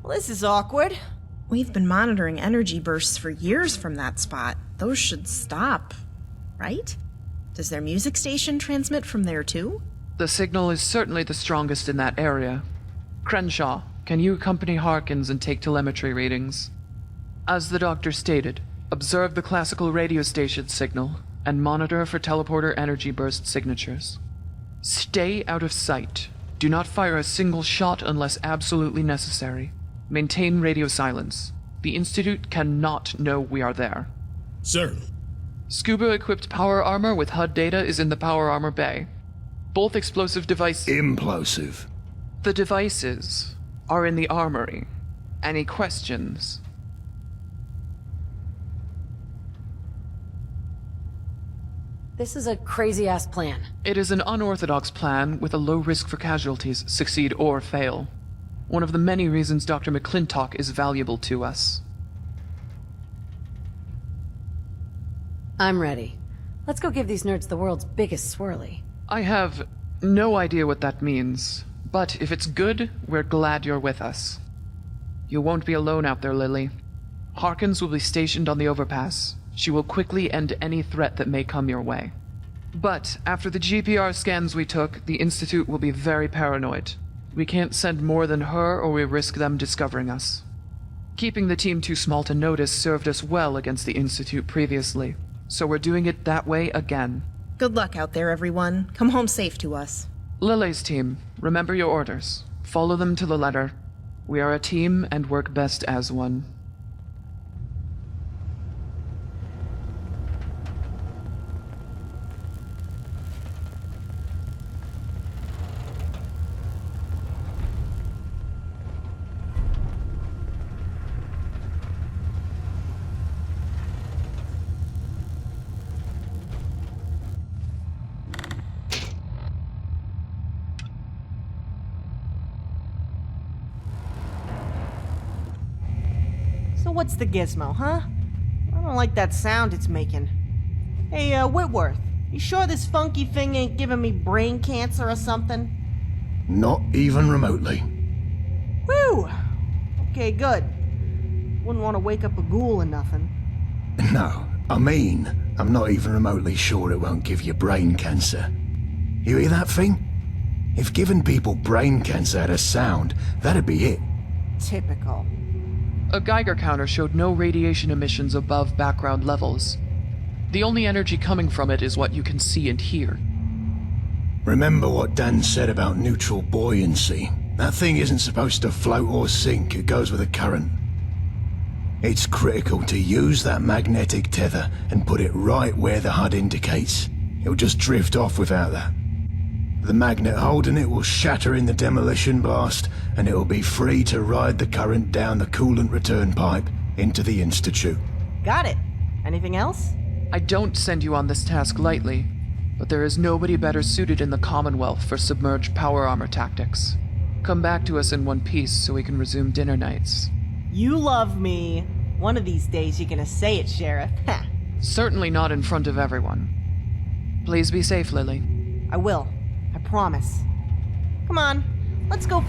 Well, this is awkward. We've been monitoring energy bursts for years from that spot. Those should stop, right? Does their music station transmit from there too? The signal is certainly the strongest in that area. Crenshaw, can you accompany Harkins and take telemetry readings? As the doctor stated, observe the classical radio station signal and monitor for teleporter energy burst signatures. Stay out of sight. Do not fire a single shot unless absolutely necessary. Maintain radio silence. The Institute cannot know we are there. Sir. Scuba-equipped power armor with HUD data is in the power armor bay. Both explosive devices... Implosive. The devices are in the armory. Any questions? This is a crazy-ass plan. It is an unorthodox plan with a low risk for casualties, succeed or fail. One of the many reasons Dr. McClintock is valuable to us. I'm ready. Let's go give these nerds the world's biggest swirly. I have no idea what that means, but if it's good, we're glad you're with us. You won't be alone out there, Lily. Harkins will be stationed on the overpass. She will quickly end any threat that may come your way. But after the GPR scans we took, the Institute will be very paranoid. We can't send more than her or we risk them discovering us. Keeping the team too small to notice served us well against the Institute previously, so we're doing it that way again. Good luck out there, everyone. Come home safe to us. Lily's team, remember your orders. Follow them to the letter. We are a team and work best as one. So what's the gizmo, huh? I don't like that sound it's making. Hey, Whitworth, you sure this funky thing ain't giving me brain cancer or something? Not even remotely. Whew! Okay, good. Wouldn't want to wake up a ghoul or nothing. No, I mean, I'm not even remotely sure it won't give you brain cancer. You hear that thing? If giving people brain cancer had a sound, that'd be it. Typical. A Geiger counter showed no radiation emissions above background levels. The only energy coming from it is what you can see and hear. Remember what Dan said about neutral buoyancy? That thing isn't supposed to float or sink, it goes with a current. It's critical to use that magnetic tether and put it right where the HUD indicates. It'll just drift off without that. The magnet holding it will shatter in the demolition blast, and it'll be free to ride the current down the coolant return pipe into the Institute. Got it. Anything else? I don't send you on this task lightly, but there is nobody better suited in the Commonwealth for submerged power armor tactics. Come back to us in one piece so we can resume dinner nights. You love me. One of these days you're gonna say it, Sheriff. Ha! Certainly not in front of everyone. Please be safe, Lily. I will. I promise. Come on, let's go.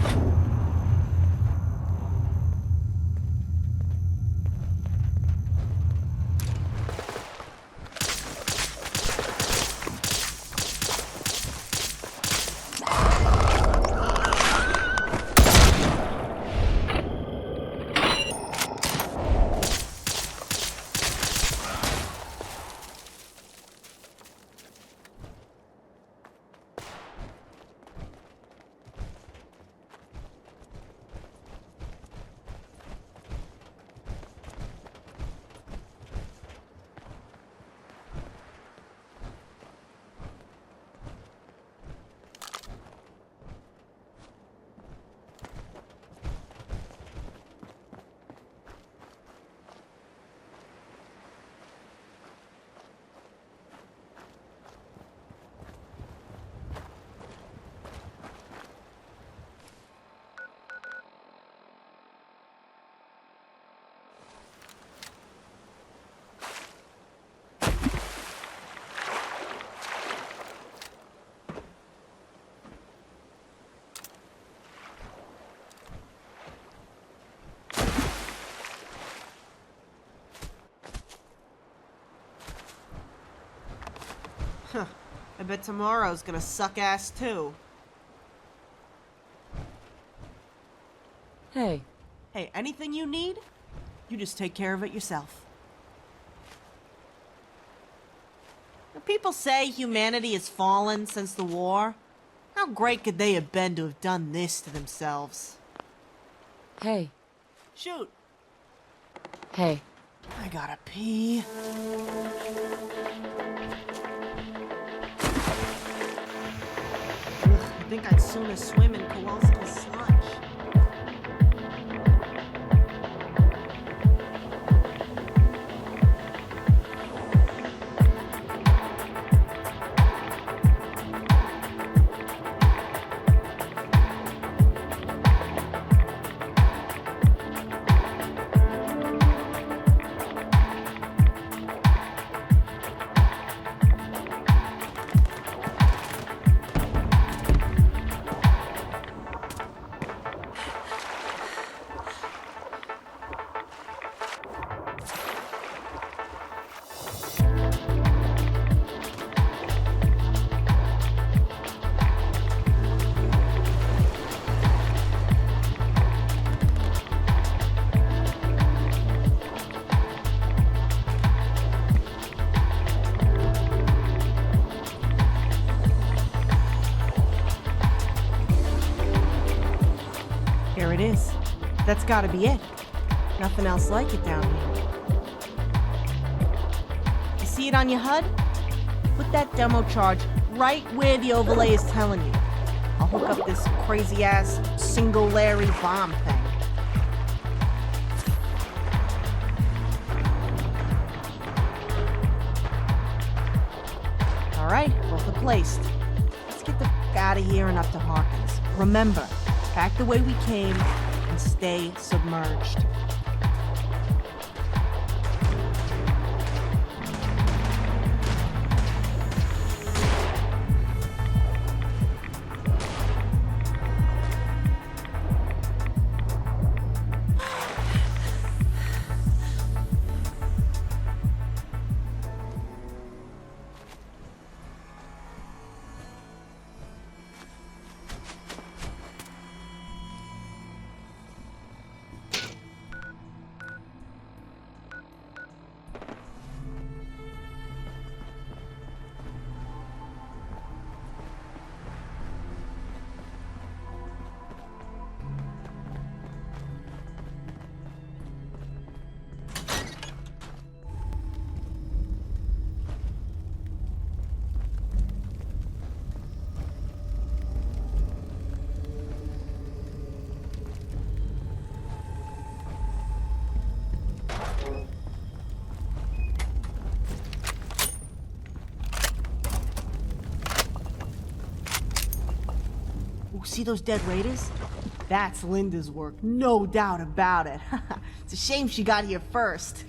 I bet tomorrow's gonna suck ass too. Hey, Hey, anything you need, you just take care of it yourself. When people say humanity has fallen since the war, how great could they have been to have done this to themselves? hey, Shoot, hey. I gotta pee. Ugh, I think I'd sooner swim in Kowalski's sludge. That's gotta be it. Nothing else like it down here. You see it on your HUD? Put that demo charge right where the overlay is telling you. I'll hook up this crazy-ass single Larry bomb thing. Alright, both are placed. Let's get the f*** out of here and up to Hawkins. Remember, back the way we came and stay submerged. See those dead raiders? That's Linda's work, no doubt about it. It's a shame she got here first.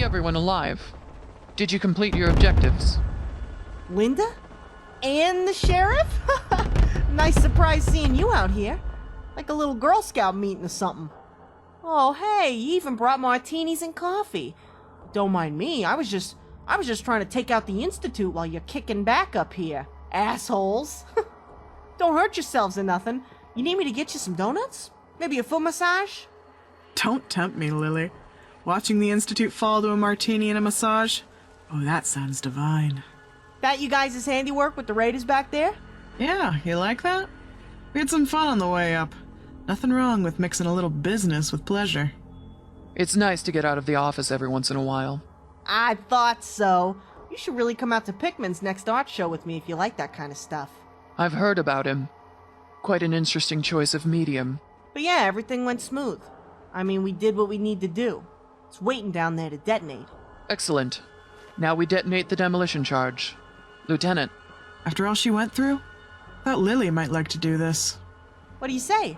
Everyone alive. Did you complete your objectives? Linda? And the sheriff? Nice surprise seeing you out here. Like a little Girl Scout meeting or something. Oh, hey, you even brought martinis and coffee. Don't mind me, I was just trying to take out the Institute while you're kicking back up here. Assholes. Don't hurt yourselves or nothing. You need me to get you some donuts? Maybe a foot massage? Don't tempt me, Lily. Watching the Institute fall to a martini and a massage? Oh, that sounds divine. That you guys' handiwork with the raiders back there? Yeah, you like that? We had some fun on the way up. Nothing wrong with mixing a little business with pleasure. It's nice to get out of the office every once in a while. I thought so. You should really come out to Pickman's next art show with me if you like that kind of stuff. I've heard about him. Quite an interesting choice of medium. But yeah, everything went smooth. I mean, we did what we need to do. It's waiting down there to detonate. Excellent. Now we detonate the demolition charge. Lieutenant. After all she went through, thought Lily might like to do this. What do you say?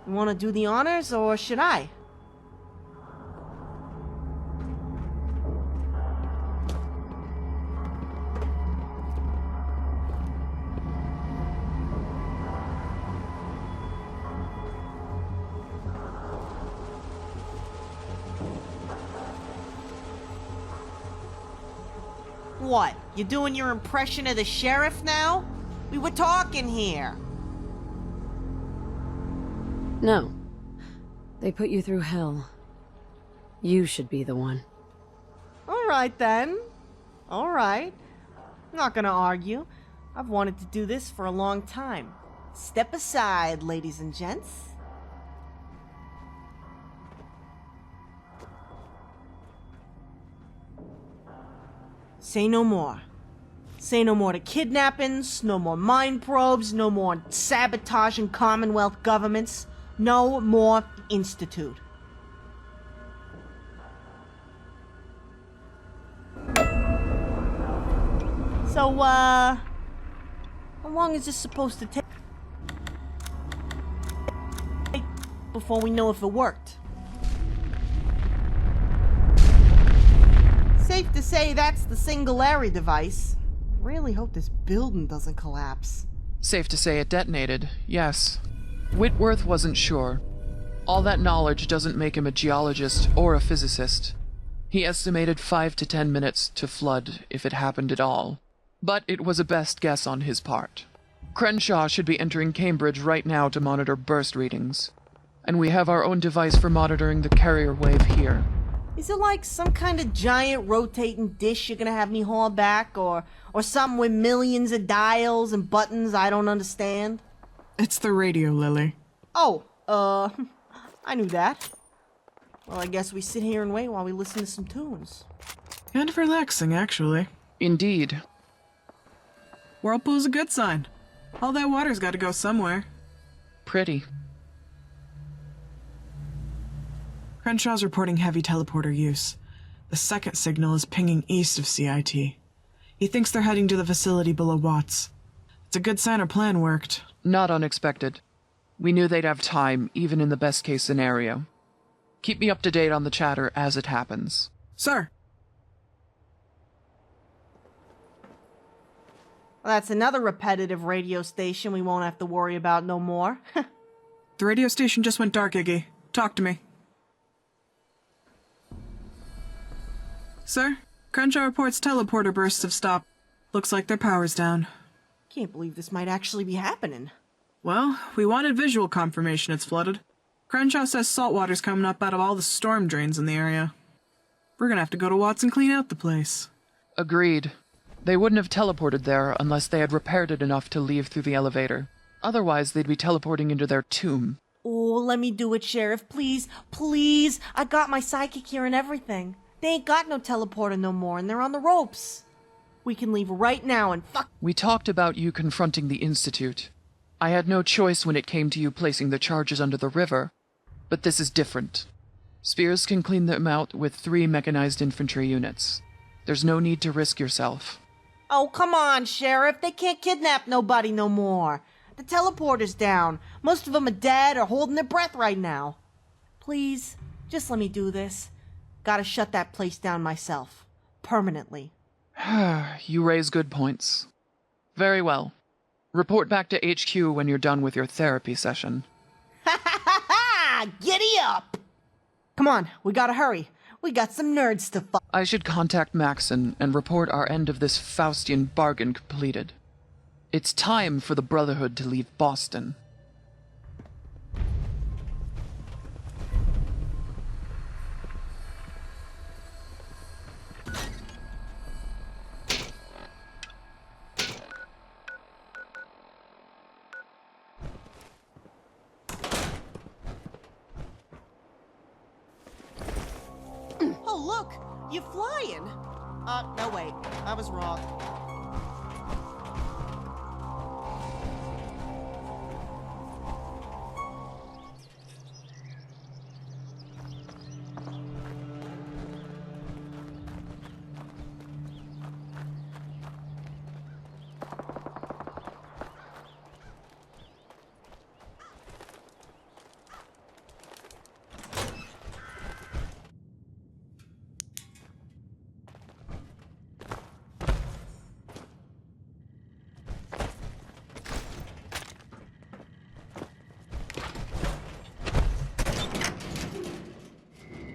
You want to do the honors, or should I? What? You doing your impression of the sheriff now? We were talking here. No. They put you through hell. You should be the one. All right, then. All right. I'm not gonna argue. I've wanted to do this for a long time. Step aside, ladies and gents. Say no more. Say no more to kidnappings, no more mind probes, no more sabotaging Commonwealth governments, no more Institute. So, how long is this supposed to take before we know if it worked? Safe to say that's the Singularity device. Really hope this building doesn't collapse. Safe to say it detonated, yes. Whitworth wasn't sure. All that knowledge doesn't make him a geologist or a physicist. He estimated 5 to 10 minutes to flood if it happened at all. But it was a best guess on his part. Crenshaw should be entering Cambridge right now to monitor burst readings. And we have our own device for monitoring the carrier wave here. Is it like some kind of giant rotating dish you're gonna have me haul back, or something with millions of dials and buttons I don't understand? It's the radio, Lily. Oh, I knew that. Well, I guess we sit here and wait while we listen to some tunes. Kind of relaxing, actually. Indeed. Whirlpool's a good sign. All that water's got to go somewhere. Pretty. Crenshaw's reporting heavy teleporter use. The second signal is pinging east of CIT. He thinks they're heading to the facility below Watts. It's a good sign our plan worked. Not unexpected. We knew they'd have time, even in the best-case scenario. Keep me up to date on the chatter as it happens. Sir! Well, that's another repetitive radio station we won't have to worry about no more. The radio station just went dark, Iggy. Talk to me. Sir, Crenshaw reports teleporter bursts have stopped. Looks like their power's down. Can't believe this might actually be happening. Well, we wanted visual confirmation it's flooded. Crenshaw says saltwater's coming up out of all the storm drains in the area. We're gonna have to go to Watts and clean out the place. Agreed. They wouldn't have teleported there unless they had repaired it enough to leave through the elevator. Otherwise, they'd be teleporting into their tomb. Oh, let me do it, Sheriff. Please, please. I got my psychic here and everything. They ain't got no teleporter no more, and they're on the ropes. We can leave right now and fuck. We talked about you confronting the Institute. I had no choice when it came to you placing the charges under the river. But this is different. Spears can clean them out with 3 mechanized infantry units. There's no need to risk yourself. Oh, come on, Sheriff. They can't kidnap nobody no more. The teleporter's down. Most of them are dead or holding their breath right now. Please, just let me do this. Gotta shut that place down myself. Permanently. You raise good points. Very well. Report back to HQ when you're done with your therapy session. Ha ha ha ha! Giddy up! Come on, we gotta hurry. We got some nerds to fuck. I should contact Maxon and report our end of this Faustian bargain completed. It's time for the Brotherhood to leave Boston. Oh, look! You're flying! No wait. I was wrong.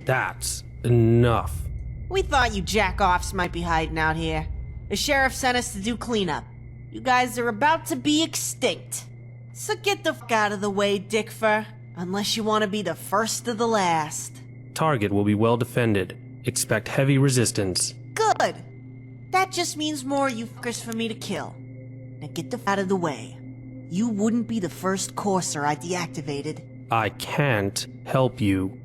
That's enough. We thought you jack-offs might be hiding out here. The sheriff sent us to do cleanup. You guys are about to be extinct. So get the fuck out of the way, Dickfur. Unless you want to be the first of the last. Target will be well defended. Expect heavy resistance. Good. That just means more you fuckers for me to kill. Now get the f out of the way. You wouldn't be the first courser I deactivated. I can't help you.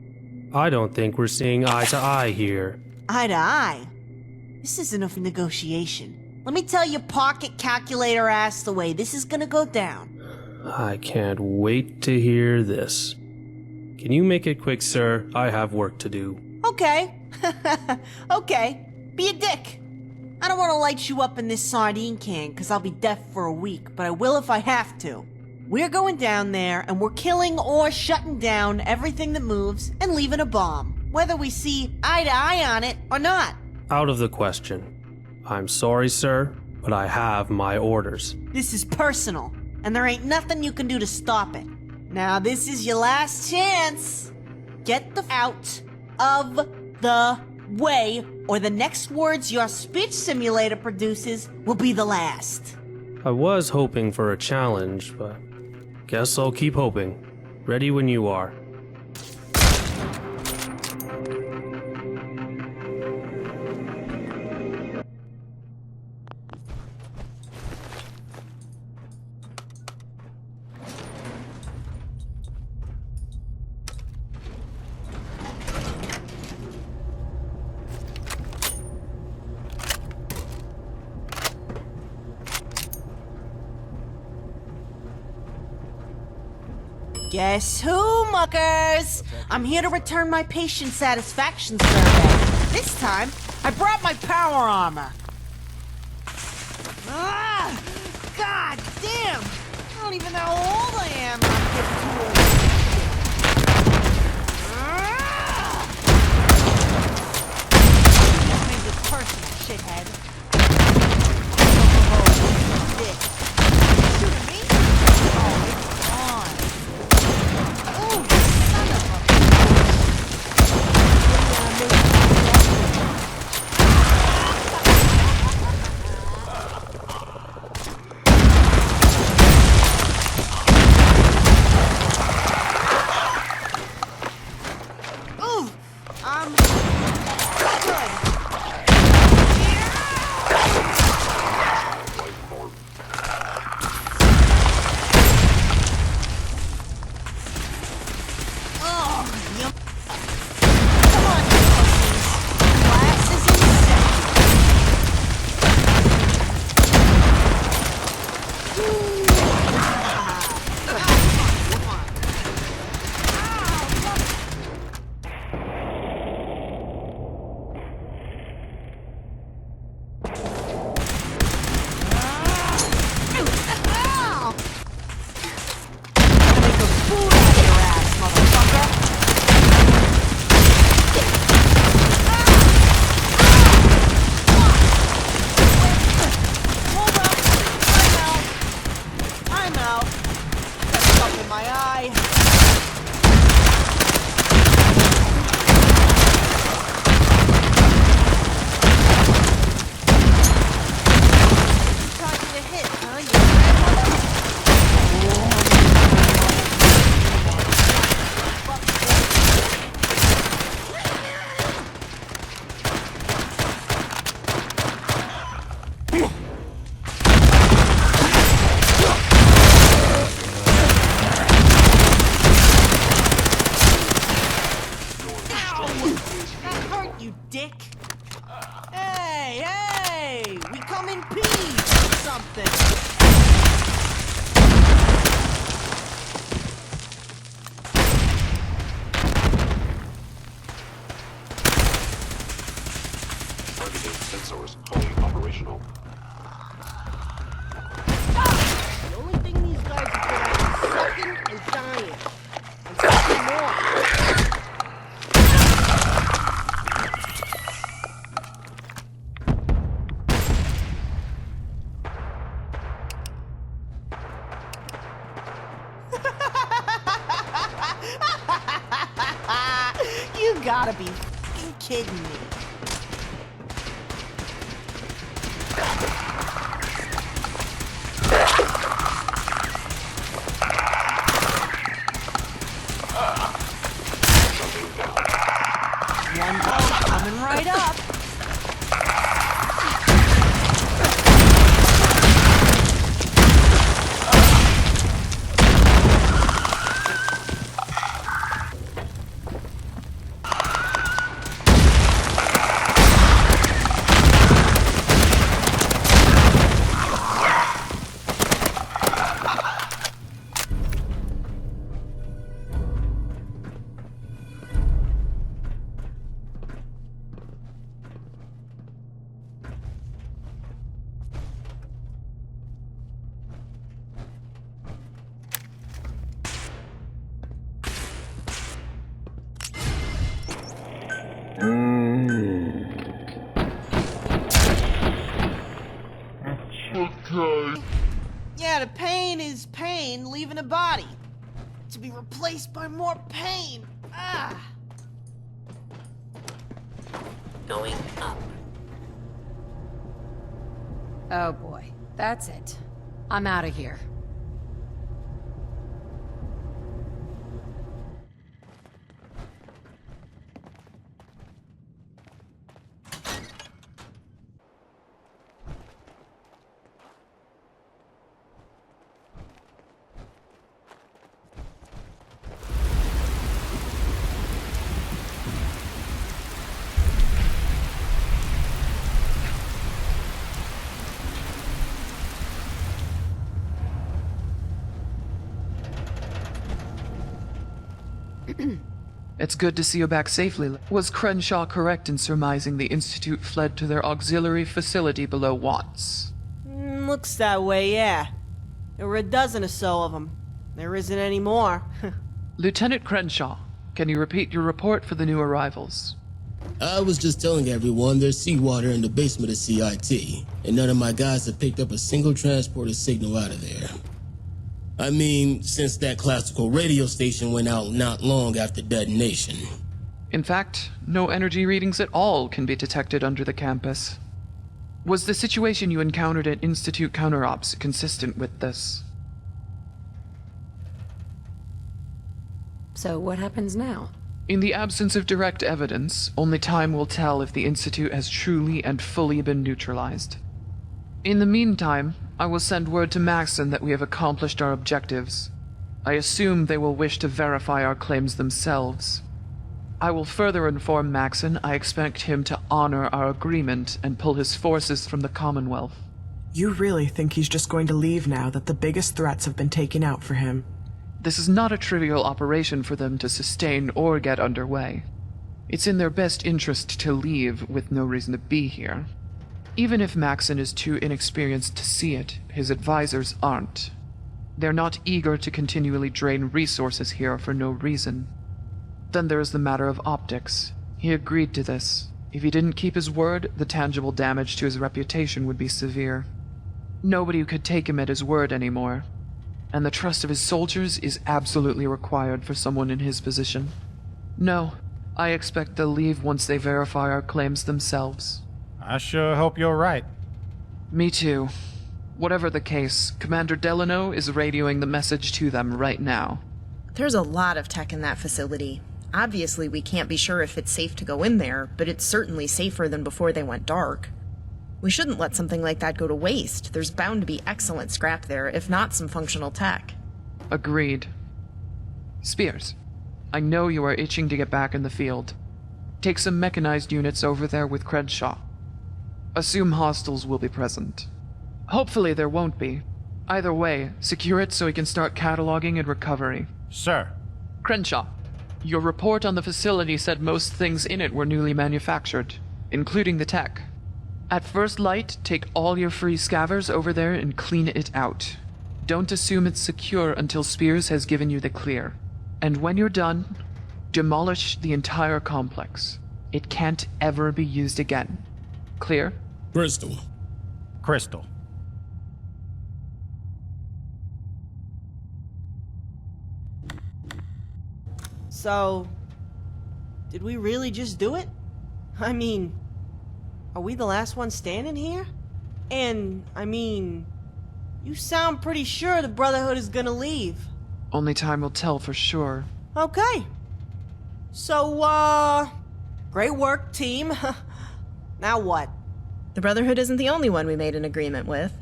I don't think we're seeing eye to eye here. Eye to eye? This isn't a negotiation. Let me tell your pocket calculator ass the way this is gonna go down. I can't wait to hear this. Can you make it quick, sir? I have work to do. Okay. Okay. Be a dick. I don't want to light you up in this sardine can, because I'll be deaf for a week, but I will if I have to. We're going down there, and we're killing or shutting down everything that moves and leaving a bomb, whether we see eye to eye on it or not. Out of the question. I'm sorry, sir, but I have my orders. This is personal, and there ain't nothing you can do to stop it. Now, this is your last chance. Get the out of the way, or the next words your speech simulator produces will be the last. I was hoping for a challenge, but guess I'll keep hoping. Ready when you are. Guess who, muckers? I'm here to return my patient satisfaction survey. This time, I brought my power armor. Ah! God damn! I don't even know how old I am. I'm getting too old. Ah! This made this personal, shithead. Oh, this. Shooting me? Oh, it's on. Oh, son of a... Ooh, I'm good. Oh, you... Come on, you pussies. Class is in I'm out. Got stuff in my eye. You trying to hit, huh, you That hurt, you dick! Hey, hey! We come in peace or something! Targeting sensors fully operational. The only thing these guys are good at is sucking and dying. And sucking more. You gotta be f***ing kidding me. One boat coming right up. Yeah, the pain is pain leaving a body. To be replaced by more pain. Ah! Going up. Oh boy, that's it. I'm out of here. It's good to see you back safely. Was Crenshaw correct in surmising the Institute fled to their auxiliary facility below Watts? Looks that way, yeah. There were a dozen or so of them. There isn't any more. Lieutenant Crenshaw, can you repeat your report for the new arrivals? I was just telling everyone there's seawater in the basement of CIT, and none of my guys have picked up a single transporter signal out of there. I mean, since that classical radio station went out not long after detonation. In fact, no energy readings at all can be detected under the campus. Was the situation you encountered at Institute Counterops consistent with this? So what happens now? In the absence of direct evidence, only time will tell if the Institute has truly and fully been neutralized. In the meantime, I will send word to Maxon that we have accomplished our objectives. I assume they will wish to verify our claims themselves. I will further inform Maxon I expect him to honor our agreement and pull his forces from the Commonwealth. You really think he's just going to leave now that the biggest threats have been taken out for him? This is not a trivial operation for them to sustain or get underway. It's in their best interest to leave with no reason to be here. Even if Maxon is too inexperienced to see it, his advisors aren't. They're not eager to continually drain resources here for no reason. Then there is the matter of optics. He agreed to this. If he didn't keep his word, the tangible damage to his reputation would be severe. Nobody could take him at his word anymore, and the trust of his soldiers is absolutely required for someone in his position. No, I expect they'll leave once they verify our claims themselves. I sure hope you're right. Me too. Whatever the case, Commander Delano is radioing the message to them right now. There's a lot of tech in that facility. Obviously, we can't be sure if it's safe to go in there, but it's certainly safer than before they went dark. We shouldn't let something like that go to waste. There's bound to be excellent scrap there, if not some functional tech. Agreed. Spears, I know you are itching to get back in the field. Take some mechanized units over there with Crenshaw. Assume hostiles will be present. Hopefully there won't be. Either way, secure it so we can start cataloging and recovery. Sir. Crenshaw, your report on the facility said most things in it were newly manufactured, including the tech. At first light, take all your free scavers over there and clean it out. Don't assume it's secure until Spears has given you the clear. And when you're done, demolish the entire complex. It can't ever be used again. Clear? Bristol. Crystal. So, did we really just do it? I mean, are we the last one standing here? And, I mean, you sound pretty sure the Brotherhood is gonna leave. Only time will tell for sure. Okay. So, great work, team. Now what? The Brotherhood isn't the only one we made an agreement with.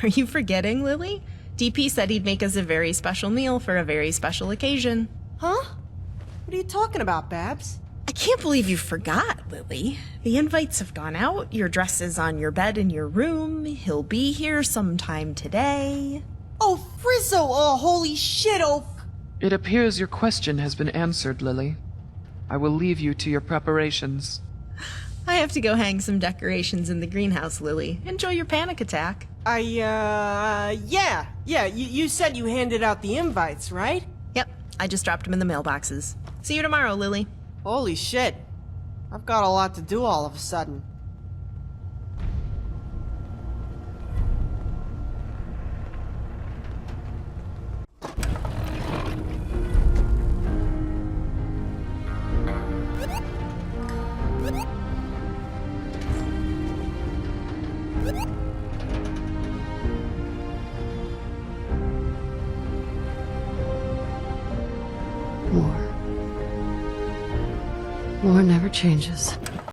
Are you forgetting, Lily? DP said he'd make us a very special meal for a very special occasion. Huh? What are you talking about, Babs? I can't believe you forgot, Lily. The invites have gone out, your dress is on your bed in your room, he'll be here sometime today. Oh, Frizzo! Oh, holy shit! Oh, It appears your question has been answered, Lily. I will leave you to your preparations. I have to go hang some decorations in the greenhouse, Lily. Enjoy your panic attack. yeah. You said you handed out the invites, right? Yep, I just dropped them in the mailboxes. See you tomorrow, Lily. Holy shit. I've got a lot to do all of a sudden. War never changes.